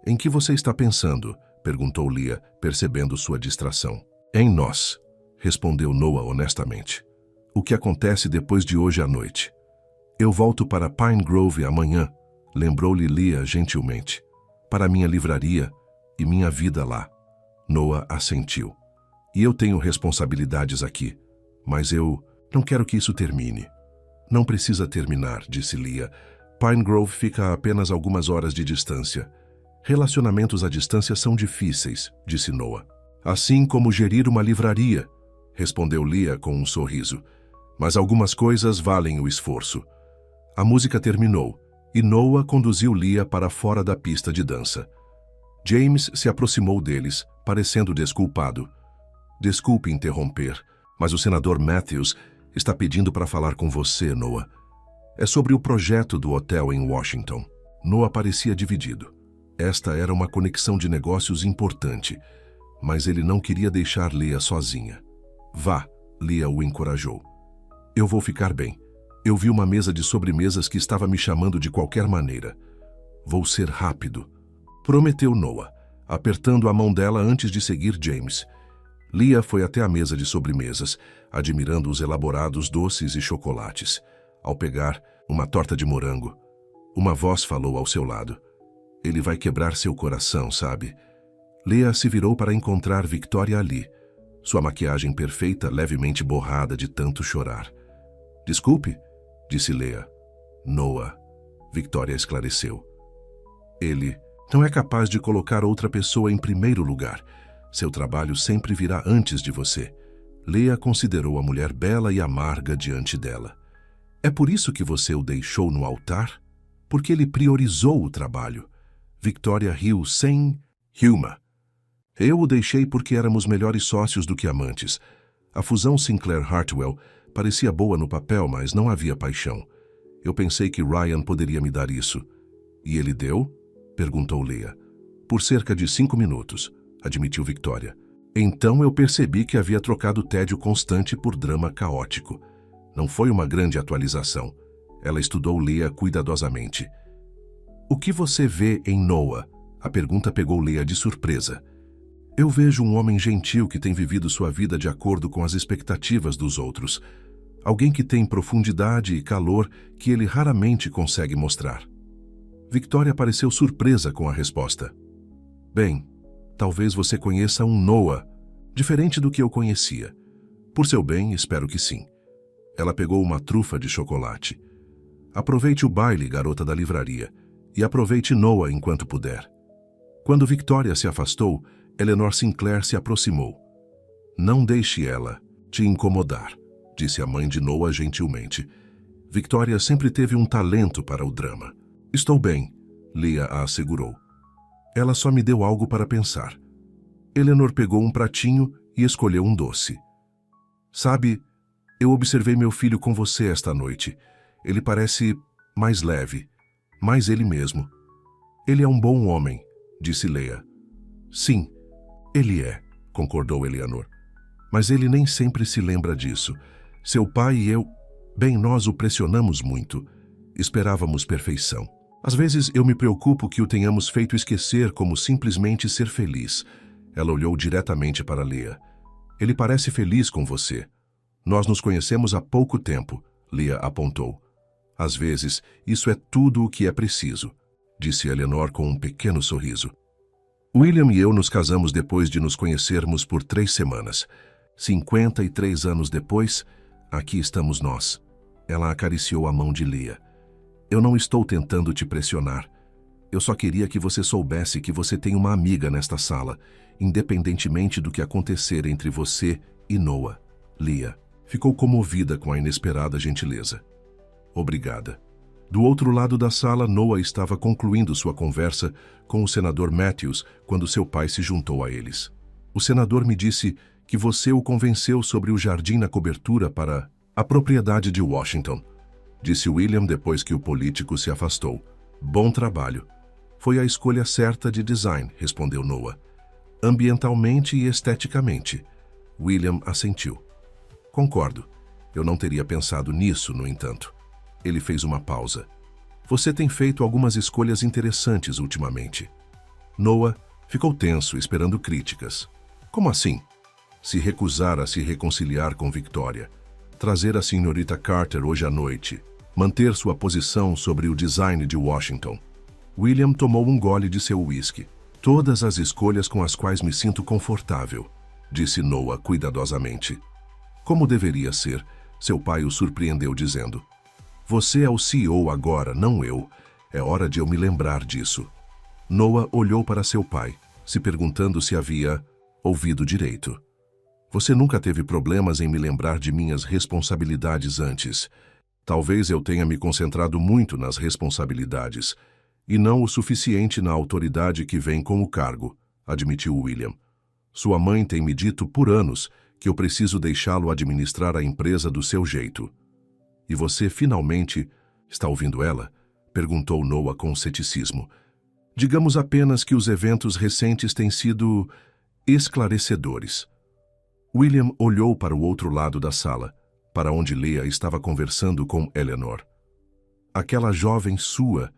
Em que você está pensando? Perguntou Leah, percebendo sua distração. Em nós, respondeu Noah honestamente. O que acontece depois de hoje à noite? Eu volto para Pine Grove amanhã, lembrou-lhe Leah gentilmente. Para minha livraria e minha vida lá. Noah assentiu. E eu tenho responsabilidades aqui, mas eu não quero que isso termine. Não precisa terminar, disse Leah. Pine Grove fica a apenas algumas horas de distância. Relacionamentos à distância são difíceis, disse Noah. Assim como gerir uma livraria, respondeu Leah com um sorriso. Mas algumas coisas valem o esforço. A música terminou e Noah conduziu Leah para fora da pista de dança. James se aproximou deles, parecendo desculpado. Desculpe interromper, mas o senador Matthews está pedindo para falar com você, Noah. É sobre o projeto do hotel em Washington. Noah parecia dividido. Esta era uma conexão de negócios importante, mas ele não queria deixar Leah sozinha. Vá, Leah o encorajou. Eu vou ficar bem. Eu vi uma mesa de sobremesas que estava me chamando de qualquer maneira. Vou ser rápido, prometeu Noah, apertando a mão dela antes de seguir James. Leah foi até a mesa de sobremesas, admirando os elaborados doces e chocolates. Ao pegar uma torta de morango, uma voz falou ao seu lado. Ele vai quebrar seu coração, sabe? Leah se virou para encontrar Victoria ali, sua maquiagem perfeita levemente borrada de tanto chorar. Desculpe, disse Leah. Noah, Victoria esclareceu. Ele não é capaz de colocar outra pessoa em primeiro lugar. Seu trabalho sempre virá antes de você. Leah considerou a mulher bela e amarga diante dela. É por isso que você o deixou no altar? Porque ele priorizou o trabalho. Victoria riu sem humor. Eu o deixei porque éramos melhores sócios do que amantes. A fusão Sinclair-Hartwell parecia boa no papel, mas não havia paixão. Eu pensei que Ryan poderia me dar isso. E ele deu? Perguntou Leah. Por cerca de 5 minutos, admitiu Victoria. Então eu percebi que havia trocado tédio constante por drama caótico. Não foi uma grande atualização. Ela estudou Leah cuidadosamente. O que você vê em Noah? A pergunta pegou Leah de surpresa. Eu vejo um homem gentil que tem vivido sua vida de acordo com as expectativas dos outros. Alguém que tem profundidade e calor que ele raramente consegue mostrar. Victoria pareceu surpresa com a resposta. Bem, talvez você conheça um Noah, diferente do que eu conhecia. Por seu bem, espero que sim. Ela pegou uma trufa de chocolate. Aproveite o baile, garota da livraria, e aproveite Noah enquanto puder. Quando Victoria se afastou, Eleanor Sinclair se aproximou. Não deixe ela te incomodar, disse a mãe de Noah gentilmente. Victoria sempre teve um talento para o drama. Estou bem, Leah a assegurou. Ela só me deu algo para pensar. Eleanor pegou um pratinho e escolheu um doce. Sabe, eu observei meu filho com você esta noite. Ele parece mais leve, mais ele mesmo. Ele é um bom homem, disse Leah. Sim, ele é, concordou Eleanor. Mas ele nem sempre se lembra disso. Seu pai e eu, bem, nós o pressionamos muito. Esperávamos perfeição. Às vezes eu me preocupo que o tenhamos feito esquecer como simplesmente ser feliz. Ela olhou diretamente para Leah. Ele parece feliz com você. Nós nos conhecemos há pouco tempo, Leah apontou. Às vezes, isso é tudo o que é preciso, disse Eleanor com um pequeno sorriso. William e eu nos casamos depois de nos conhecermos por 3 semanas. 53 anos depois, aqui estamos nós. Ela acariciou a mão de Leah. Eu não estou tentando te pressionar. Eu só queria que você soubesse que você tem uma amiga nesta sala, independentemente do que acontecer entre você e Noah. Leah ficou comovida com a inesperada gentileza. Obrigada. Do outro lado da sala, Noah estava concluindo sua conversa com o senador Matthews quando seu pai se juntou a eles. O senador me disse que você o convenceu sobre o jardim na cobertura para a propriedade de Washington, disse William depois que o político se afastou. Bom trabalho. Foi a escolha certa de design, respondeu Noah. Ambientalmente e esteticamente. William assentiu. Concordo. Eu não teria pensado nisso, no entanto. Ele fez uma pausa. Você tem feito algumas escolhas interessantes ultimamente. Noah ficou tenso, esperando críticas. Como assim? Se recusar a se reconciliar com Victoria, trazer a senhorita Carter hoje à noite, manter sua posição sobre o design de Washington. William tomou um gole de seu whisky. Todas as escolhas com as quais me sinto confortável, disse Noah cuidadosamente. Como deveria ser, seu pai o surpreendeu dizendo. Você é o CEO agora, não eu. É hora de eu me lembrar disso. Noah olhou para seu pai, se perguntando se havia ouvido direito. Você nunca teve problemas em me lembrar de minhas responsabilidades antes. Talvez eu tenha me concentrado muito nas responsabilidades, e não o suficiente na autoridade que vem com o cargo, admitiu William. Sua mãe tem me dito por anos que eu preciso deixá-lo administrar a empresa do seu jeito. E você finalmente está ouvindo ela? Perguntou Noah com ceticismo. Digamos apenas que os eventos recentes têm sido esclarecedores. William olhou para o outro lado da sala, para onde Leah estava conversando com Eleanor. Aquela jovem sua,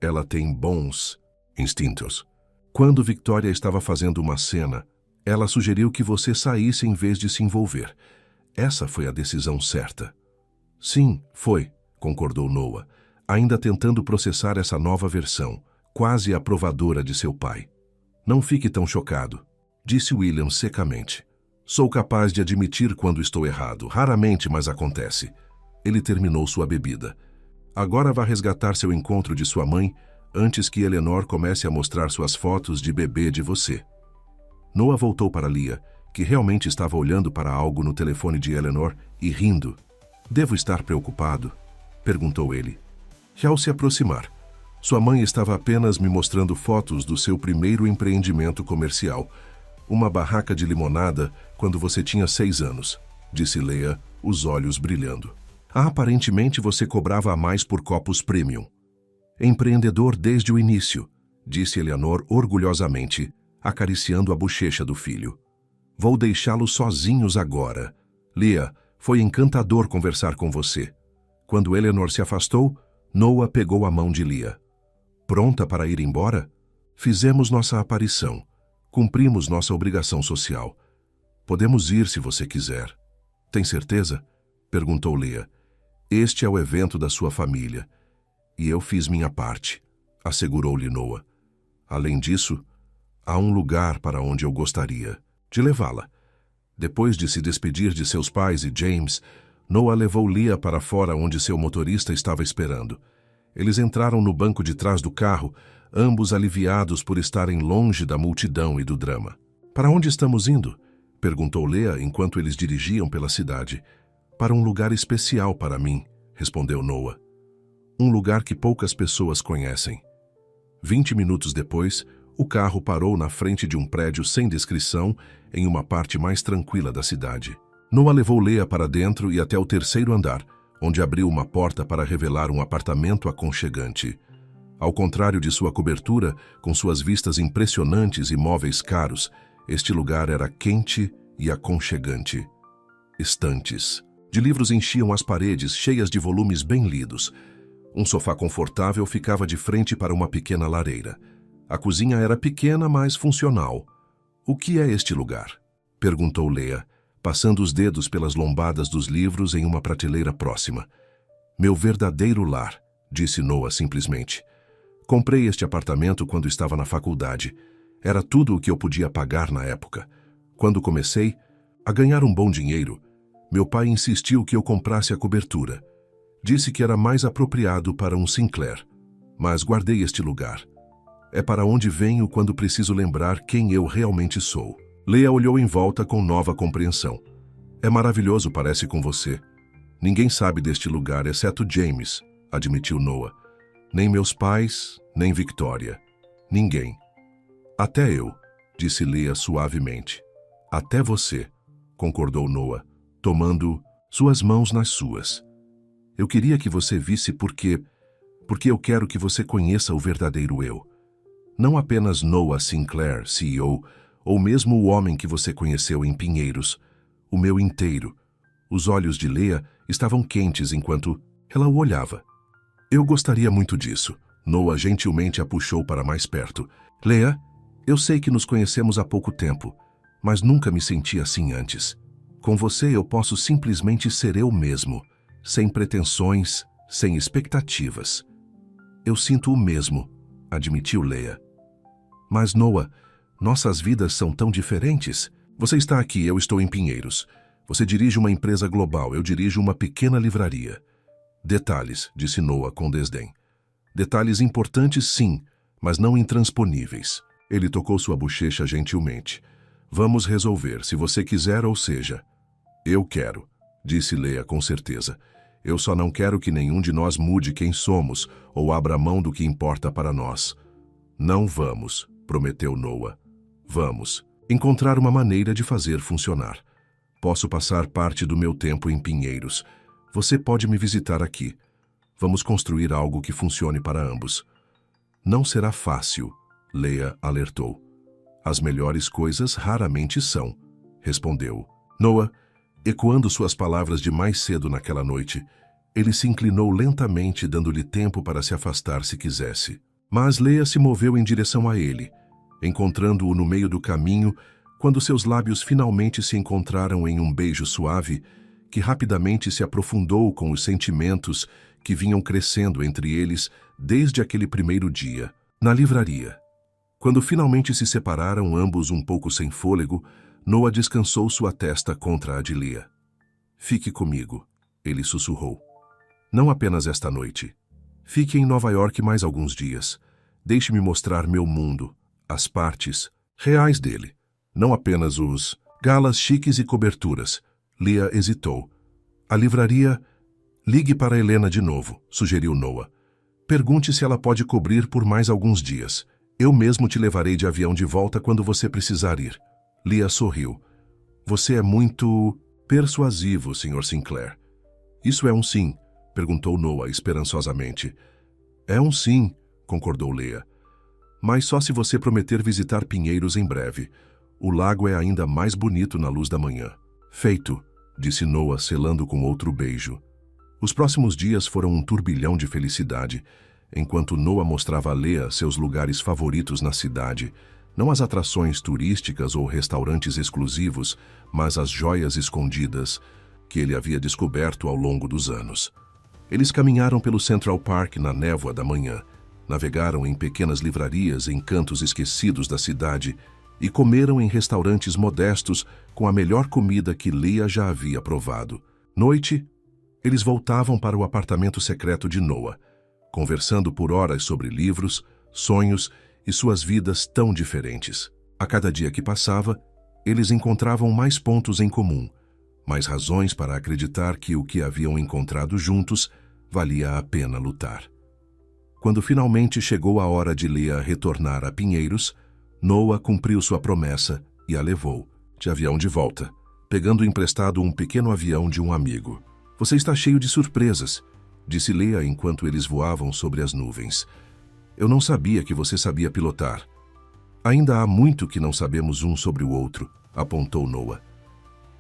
ela tem bons instintos. Quando Victoria estava fazendo uma cena, ela sugeriu que você saísse em vez de se envolver. Essa foi a decisão certa. Sim, foi, concordou Noah, ainda tentando processar essa nova versão, quase aprovadora de seu pai. Não fique tão chocado, disse William secamente. Sou capaz de admitir quando estou errado, raramente, mas acontece. Ele terminou sua bebida. Agora vá resgatar seu encontro de sua mãe antes que Eleanor comece a mostrar suas fotos de bebê de você. Noah voltou para Leah, que realmente estava olhando para algo no telefone de Eleanor e rindo. Devo estar preocupado? Perguntou ele. E ao se aproximar, sua mãe estava apenas me mostrando fotos do seu primeiro empreendimento comercial, uma barraca de limonada quando você tinha 6 anos, disse Leah, os olhos brilhando. Aparentemente você cobrava a mais por copos premium. Empreendedor desde o início, disse Eleanor orgulhosamente, acariciando a bochecha do filho. Vou deixá-los sozinhos agora. Leah, foi encantador conversar com você. Quando Eleanor se afastou, Noah pegou a mão de Leah. Pronta para ir embora? Fizemos nossa aparição. Cumprimos nossa obrigação social. Podemos ir se você quiser. Tem certeza? Perguntou Leah. Este é o evento da sua família. E eu fiz minha parte, assegurou-lhe Noah. Além disso, há um lugar para onde eu gostaria de levá-la. Depois de se despedir de seus pais e James, Noah levou Leah para fora onde seu motorista estava esperando. Eles entraram no banco de trás do carro, ambos aliviados por estarem longe da multidão e do drama. Para onde estamos indo? Perguntou Leah enquanto eles dirigiam pela cidade. Para um lugar especial para mim, respondeu Noah. Um lugar que poucas pessoas conhecem. 20 minutos depois, o carro parou na frente de um prédio sem descrição em uma parte mais tranquila da cidade. Noah levou Leah para dentro e até o 3º andar, onde abriu uma porta para revelar um apartamento aconchegante. Ao contrário de sua cobertura, com suas vistas impressionantes e móveis caros, este lugar era quente e aconchegante. Estantes de livros enchiam as paredes, cheias de volumes bem lidos. Um sofá confortável ficava de frente para uma pequena lareira. A cozinha era pequena, mas funcional. O que é este lugar? Perguntou Leah, passando os dedos pelas lombadas dos livros em uma prateleira próxima. Meu verdadeiro lar, disse Noah simplesmente. Comprei este apartamento quando estava na faculdade. Era tudo o que eu podia pagar na época. Quando comecei a ganhar um bom dinheiro, meu pai insistiu que eu comprasse a cobertura. Disse que era mais apropriado para um Sinclair, mas guardei este lugar. É para onde venho quando preciso lembrar quem eu realmente sou. Leah olhou em volta com nova compreensão. É maravilhoso, parece, com você. Ninguém sabe deste lugar, exceto James, admitiu Noah. Nem meus pais, nem Victoria. Ninguém. Até eu, disse Leah suavemente. Até você, concordou Noah, tomando suas mãos nas suas. Eu queria que você visse porque eu quero que você conheça o verdadeiro eu. Não apenas Noah Sinclair, CEO, ou mesmo o homem que você conheceu em Pinheiros, o meu inteiro. Os olhos de Leah estavam quentes enquanto ela o olhava. Eu gostaria muito disso. Noah gentilmente a puxou para mais perto. Leah, eu sei que nos conhecemos há pouco tempo, mas nunca me senti assim antes. Com você eu posso simplesmente ser eu mesmo, sem pretensões, sem expectativas. Eu sinto o mesmo, admitiu Leah. Mas Noah, nossas vidas são tão diferentes. Você está aqui, eu estou em Pinheiros. Você dirige uma empresa global, eu dirijo uma pequena livraria. Detalhes, disse Noah com desdém. Detalhes importantes, sim, mas não intransponíveis. Ele tocou sua bochecha gentilmente. Vamos resolver, se você quiser, ou seja. Eu quero, disse Leah com certeza. Eu só não quero que nenhum de nós mude quem somos ou abra mão do que importa para nós. Não vamos, prometeu Noah. Vamos encontrar uma maneira de fazer funcionar. Posso passar parte do meu tempo em Pinheiros. Você pode me visitar aqui. Vamos construir algo que funcione para ambos. Não será fácil, Leah alertou. As melhores coisas raramente são, respondeu. Noah, ecoando suas palavras de mais cedo naquela noite, ele se inclinou lentamente, dando-lhe tempo para se afastar se quisesse. Mas Leah se moveu em direção a ele, encontrando-o no meio do caminho quando seus lábios finalmente se encontraram em um beijo suave que rapidamente se aprofundou com os sentimentos que vinham crescendo entre eles desde aquele primeiro dia, na livraria. Quando finalmente se separaram, ambos um pouco sem fôlego, Noah descansou sua testa contra a de Leah. Fique comigo, ele sussurrou. Não apenas esta noite. Fique em Nova York mais alguns dias. Deixe-me mostrar meu mundo, as partes reais dele. Não apenas os galas chiques e coberturas. Leah hesitou. A livraria... Ligue para Helena de novo, sugeriu Noah. Pergunte se ela pode cobrir por mais alguns dias. Eu mesmo te levarei de avião de volta quando você precisar ir. Leah sorriu. Você é muito persuasivo, Sr. Sinclair. Isso é um sim? Perguntou Noah esperançosamente. É um sim, concordou Leah. Mas só se você prometer visitar Pinheiros em breve. O lago é ainda mais bonito na luz da manhã. Feito, disse Noah, selando com outro beijo. Os próximos dias foram um turbilhão de felicidade, enquanto Noah mostrava a Leah seus lugares favoritos na cidade, não as atrações turísticas ou restaurantes exclusivos, mas as joias escondidas que ele havia descoberto ao longo dos anos. Eles caminharam pelo Central Park na névoa da manhã, navegaram em pequenas livrarias em cantos esquecidos da cidade e comeram em restaurantes modestos com a melhor comida que Leah já havia provado. Noite, eles voltavam para o apartamento secreto de Noah, conversando por horas sobre livros, sonhos e suas vidas tão diferentes. A cada dia que passava, eles encontravam mais pontos em comum, mais razões para acreditar que o que haviam encontrado juntos valia a pena lutar. Quando finalmente chegou a hora de Leah retornar a Pinheiros, Noah cumpriu sua promessa e a levou, de avião de volta, pegando emprestado um pequeno avião de um amigo. Você está cheio de surpresas, disse Leah enquanto eles voavam sobre as nuvens. Eu não sabia que você sabia pilotar. Ainda há muito que não sabemos um sobre o outro, apontou Noah.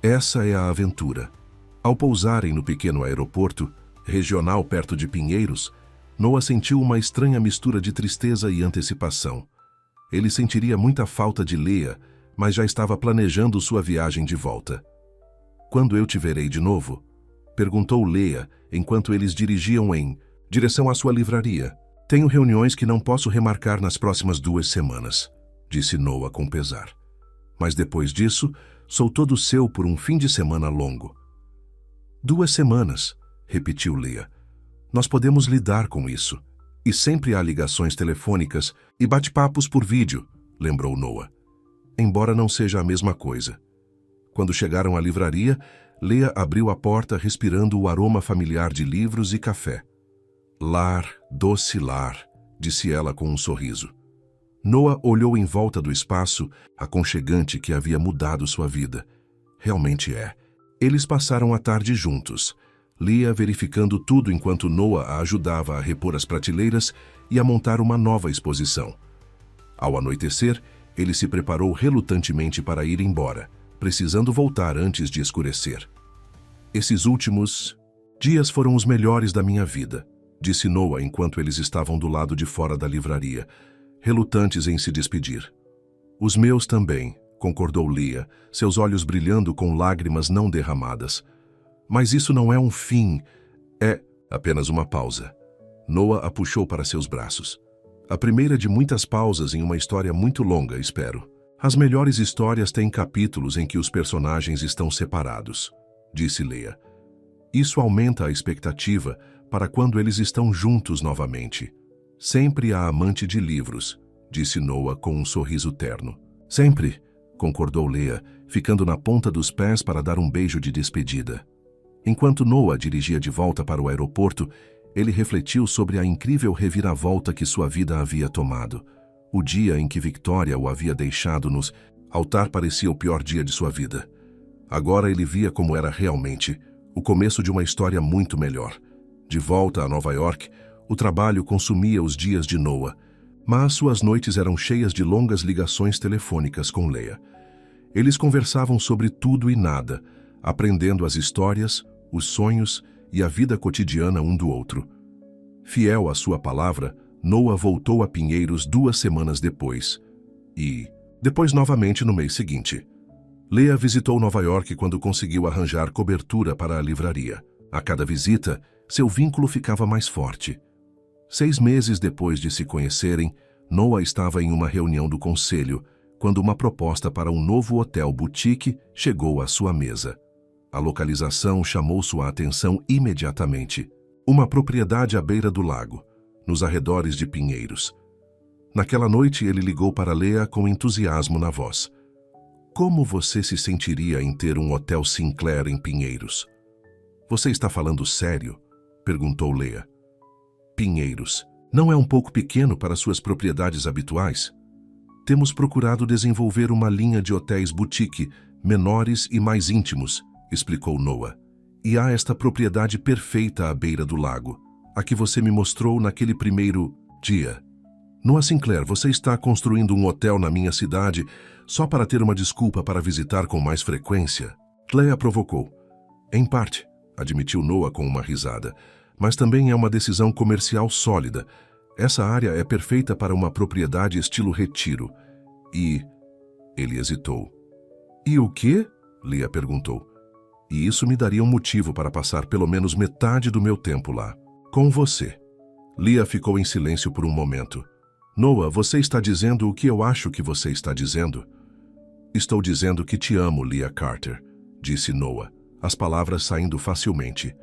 Essa é a aventura. Ao pousarem no pequeno aeroporto, regional perto de Pinheiros, Noah sentiu uma estranha mistura de tristeza e antecipação. Ele sentiria muita falta de Leah, mas já estava planejando sua viagem de volta. Quando eu te verei de novo? Perguntou Leah, enquanto eles dirigiam em direção à sua livraria. Tenho reuniões que não posso remarcar nas próximas 2 semanas, disse Noah com pesar. Mas depois disso, sou todo seu por um fim de semana longo. 2 semanas, repetiu Leah. Nós podemos lidar com isso. E sempre há ligações telefônicas e bate-papos por vídeo, lembrou Noah. Embora não seja a mesma coisa. Quando chegaram à livraria, Leah abriu a porta respirando o aroma familiar de livros e café. Lar, doce lar, disse ela com um sorriso. Noah olhou em volta do espaço aconchegante que havia mudado sua vida. Realmente é. Eles passaram a tarde juntos, Leah verificando tudo enquanto Noah a ajudava a repor as prateleiras e a montar uma nova exposição. Ao anoitecer, ele se preparou relutantemente para ir embora, precisando voltar antes de escurecer. Esses últimos dias foram os melhores da minha vida, disse Noah enquanto eles estavam do lado de fora da livraria, relutantes em se despedir. Os meus também, concordou Leah, seus olhos brilhando com lágrimas não derramadas. Mas isso não é um fim, é apenas uma pausa. Noah a puxou para seus braços. A primeira de muitas pausas em uma história muito longa, espero. As melhores histórias têm capítulos em que os personagens estão separados, disse Leah. Isso aumenta a expectativa para quando eles estão juntos novamente. Sempre há amante de livros, disse Noah com um sorriso terno. Sempre, concordou Leah, ficando na ponta dos pés para dar um beijo de despedida. Enquanto Noah dirigia de volta para o aeroporto, ele refletiu sobre a incrível reviravolta que sua vida havia tomado. O dia em que Victoria o havia deixado nos altar parecia o pior dia de sua vida. Agora ele via como era realmente, o começo de uma história muito melhor. De volta a Nova York, o trabalho consumia os dias de Noah, mas suas noites eram cheias de longas ligações telefônicas com Leah. Eles conversavam sobre tudo e nada, aprendendo as histórias, os sonhos e a vida cotidiana um do outro. Fiel à sua palavra, Noah voltou a Pinheiros 2 semanas depois. E depois novamente no mês seguinte. Leah visitou Nova York quando conseguiu arranjar cobertura para a livraria. A cada visita, seu vínculo ficava mais forte. 6 meses depois de se conhecerem, Noah estava em uma reunião do conselho, quando uma proposta para um novo hotel boutique chegou à sua mesa. A localização chamou sua atenção imediatamente. Uma propriedade à beira do lago, nos arredores de Pinheiros. Naquela noite ele ligou para Leah com entusiasmo na voz. Como você se sentiria em ter um hotel Sinclair em Pinheiros? Você está falando sério? Perguntou Leah. Pinheiros. Não é um pouco pequeno para suas propriedades habituais? Temos procurado desenvolver uma linha de hotéis boutique, menores e mais íntimos, explicou Noah. E há esta propriedade perfeita à beira do lago, a que você me mostrou naquele primeiro dia. Noah Sinclair, você está construindo um hotel na minha cidade só para ter uma desculpa para visitar com mais frequência? Leah provocou. Em parte, admitiu Noah com uma risada, mas também é uma decisão comercial sólida. Essa área é perfeita para uma propriedade estilo retiro. E... Ele hesitou. E o quê? Leah perguntou. E isso me daria um motivo para passar pelo menos metade do meu tempo lá. Com você. Leah ficou em silêncio por um momento. Noah, você está dizendo o que eu acho que você está dizendo? Estou dizendo que te amo, Leah Carter, disse Noah, as palavras saindo facilmente.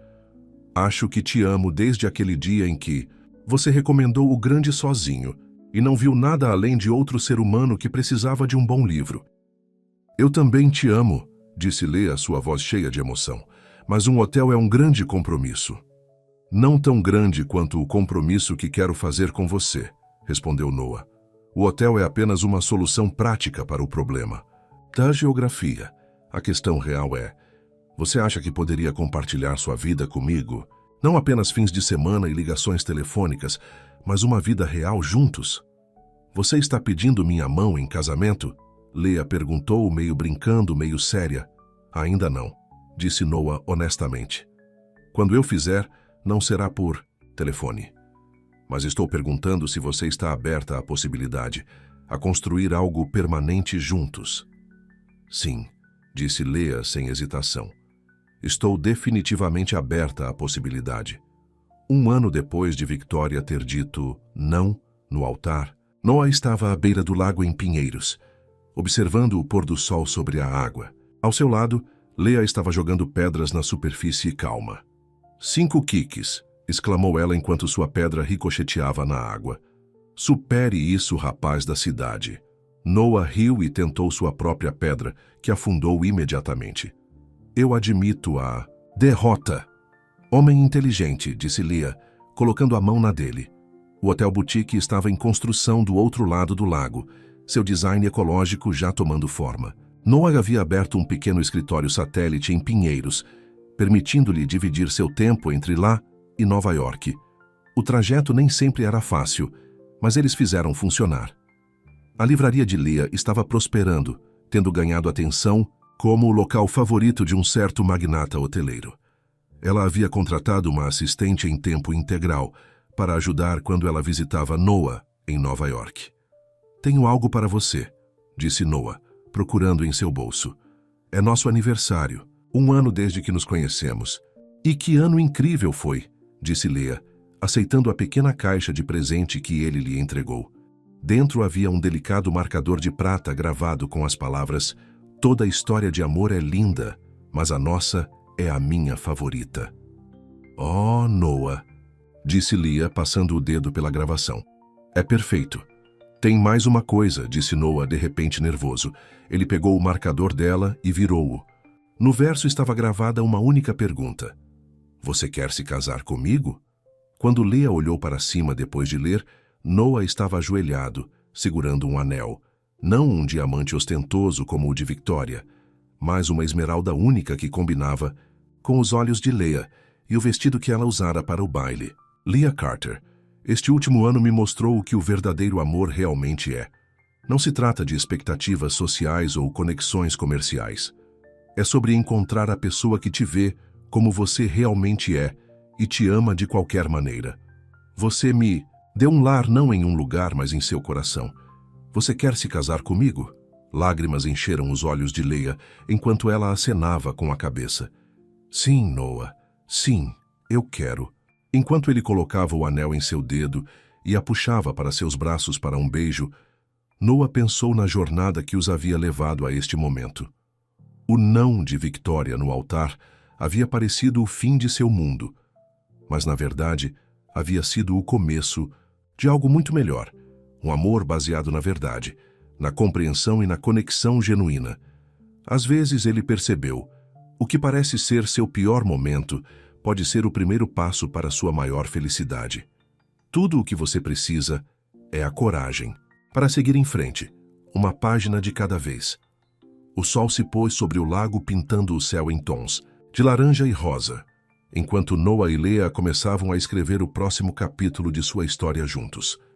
Acho que te amo desde aquele dia em que você recomendou O Grande sozinho e não viu nada além de outro ser humano que precisava de um bom livro. Eu também te amo, disse Leah, sua voz cheia de emoção, mas um hotel é um grande compromisso. Não tão grande quanto o compromisso que quero fazer com você, respondeu Noah. O hotel é apenas uma solução prática para o problema. Da geografia, a questão real é, você acha que poderia compartilhar sua vida comigo? Não apenas fins de semana e ligações telefônicas, mas uma vida real juntos? Você está pedindo minha mão em casamento? Leah perguntou, meio brincando, meio séria. Ainda não, disse Noah honestamente. Quando eu fizer, não será por telefone. Mas estou perguntando se você está aberta à possibilidade, a construir algo permanente juntos. Sim, disse Leah sem hesitação. Estou definitivamente aberta à possibilidade. 1 ano depois de Victoria ter dito não no altar, Noah estava à beira do lago em Pinheiros, observando o pôr do sol sobre a água. Ao seu lado, Leah estava jogando pedras na superfície calma. 5 kicks, exclamou ela enquanto sua pedra ricocheteava na água. Supere isso, rapaz da cidade. Noah riu e tentou sua própria pedra, que afundou imediatamente. Eu admito a derrota. Homem inteligente, disse Leah, colocando a mão na dele. O Hotel Boutique estava em construção do outro lado do lago, seu design ecológico já tomando forma. Noah havia aberto um pequeno escritório satélite em Pinheiros, permitindo-lhe dividir seu tempo entre lá e Nova York. O trajeto nem sempre era fácil, mas eles fizeram funcionar. A livraria de Leah estava prosperando, tendo ganhado atenção como o local favorito de um certo magnata hoteleiro. Ela havia contratado uma assistente em tempo integral para ajudar quando ela visitava Noah em Nova York. Tenho algo para você, disse Noah, procurando em seu bolso. É nosso aniversário, 1 ano desde que nos conhecemos. E que ano incrível foi, disse Leah, aceitando a pequena caixa de presente que ele lhe entregou. Dentro havia um delicado marcador de prata gravado com as palavras: toda história de amor é linda, mas a nossa é a minha favorita. Oh, Noah, disse Leah, passando o dedo pela gravação. É perfeito. Tem mais uma coisa, disse Noah, de repente nervoso. Ele pegou o marcador dela e virou-o. No verso estava gravada uma única pergunta. Você quer se casar comigo? Quando Leah olhou para cima depois de ler, Noah estava ajoelhado, segurando um anel. Não um diamante ostentoso como o de Victoria, mas uma esmeralda única que combinava com os olhos de Leah e o vestido que ela usara para o baile. Leah Carter, este último ano me mostrou o que o verdadeiro amor realmente é. Não se trata de expectativas sociais ou conexões comerciais. É sobre encontrar a pessoa que te vê como você realmente é e te ama de qualquer maneira. Você me deu um lar não em um lugar, mas em seu coração. Você quer se casar comigo? Lágrimas encheram os olhos de Leah enquanto ela acenava com a cabeça. Sim, Noah. Sim, eu quero. Enquanto ele colocava o anel em seu dedo e a puxava para seus braços para um beijo, Noah pensou na jornada que os havia levado a este momento. O não de Victoria no altar havia parecido o fim de seu mundo, mas na verdade havia sido o começo de algo muito melhor, um amor baseado na verdade, na compreensão e na conexão genuína. Às vezes ele percebeu, o que parece ser seu pior momento pode ser o primeiro passo para sua maior felicidade. Tudo o que você precisa é a coragem para seguir em frente, uma página de cada vez. O sol se pôs sobre o lago pintando o céu em tons de laranja e rosa, enquanto Noah e Leah começavam a escrever o próximo capítulo de sua história juntos.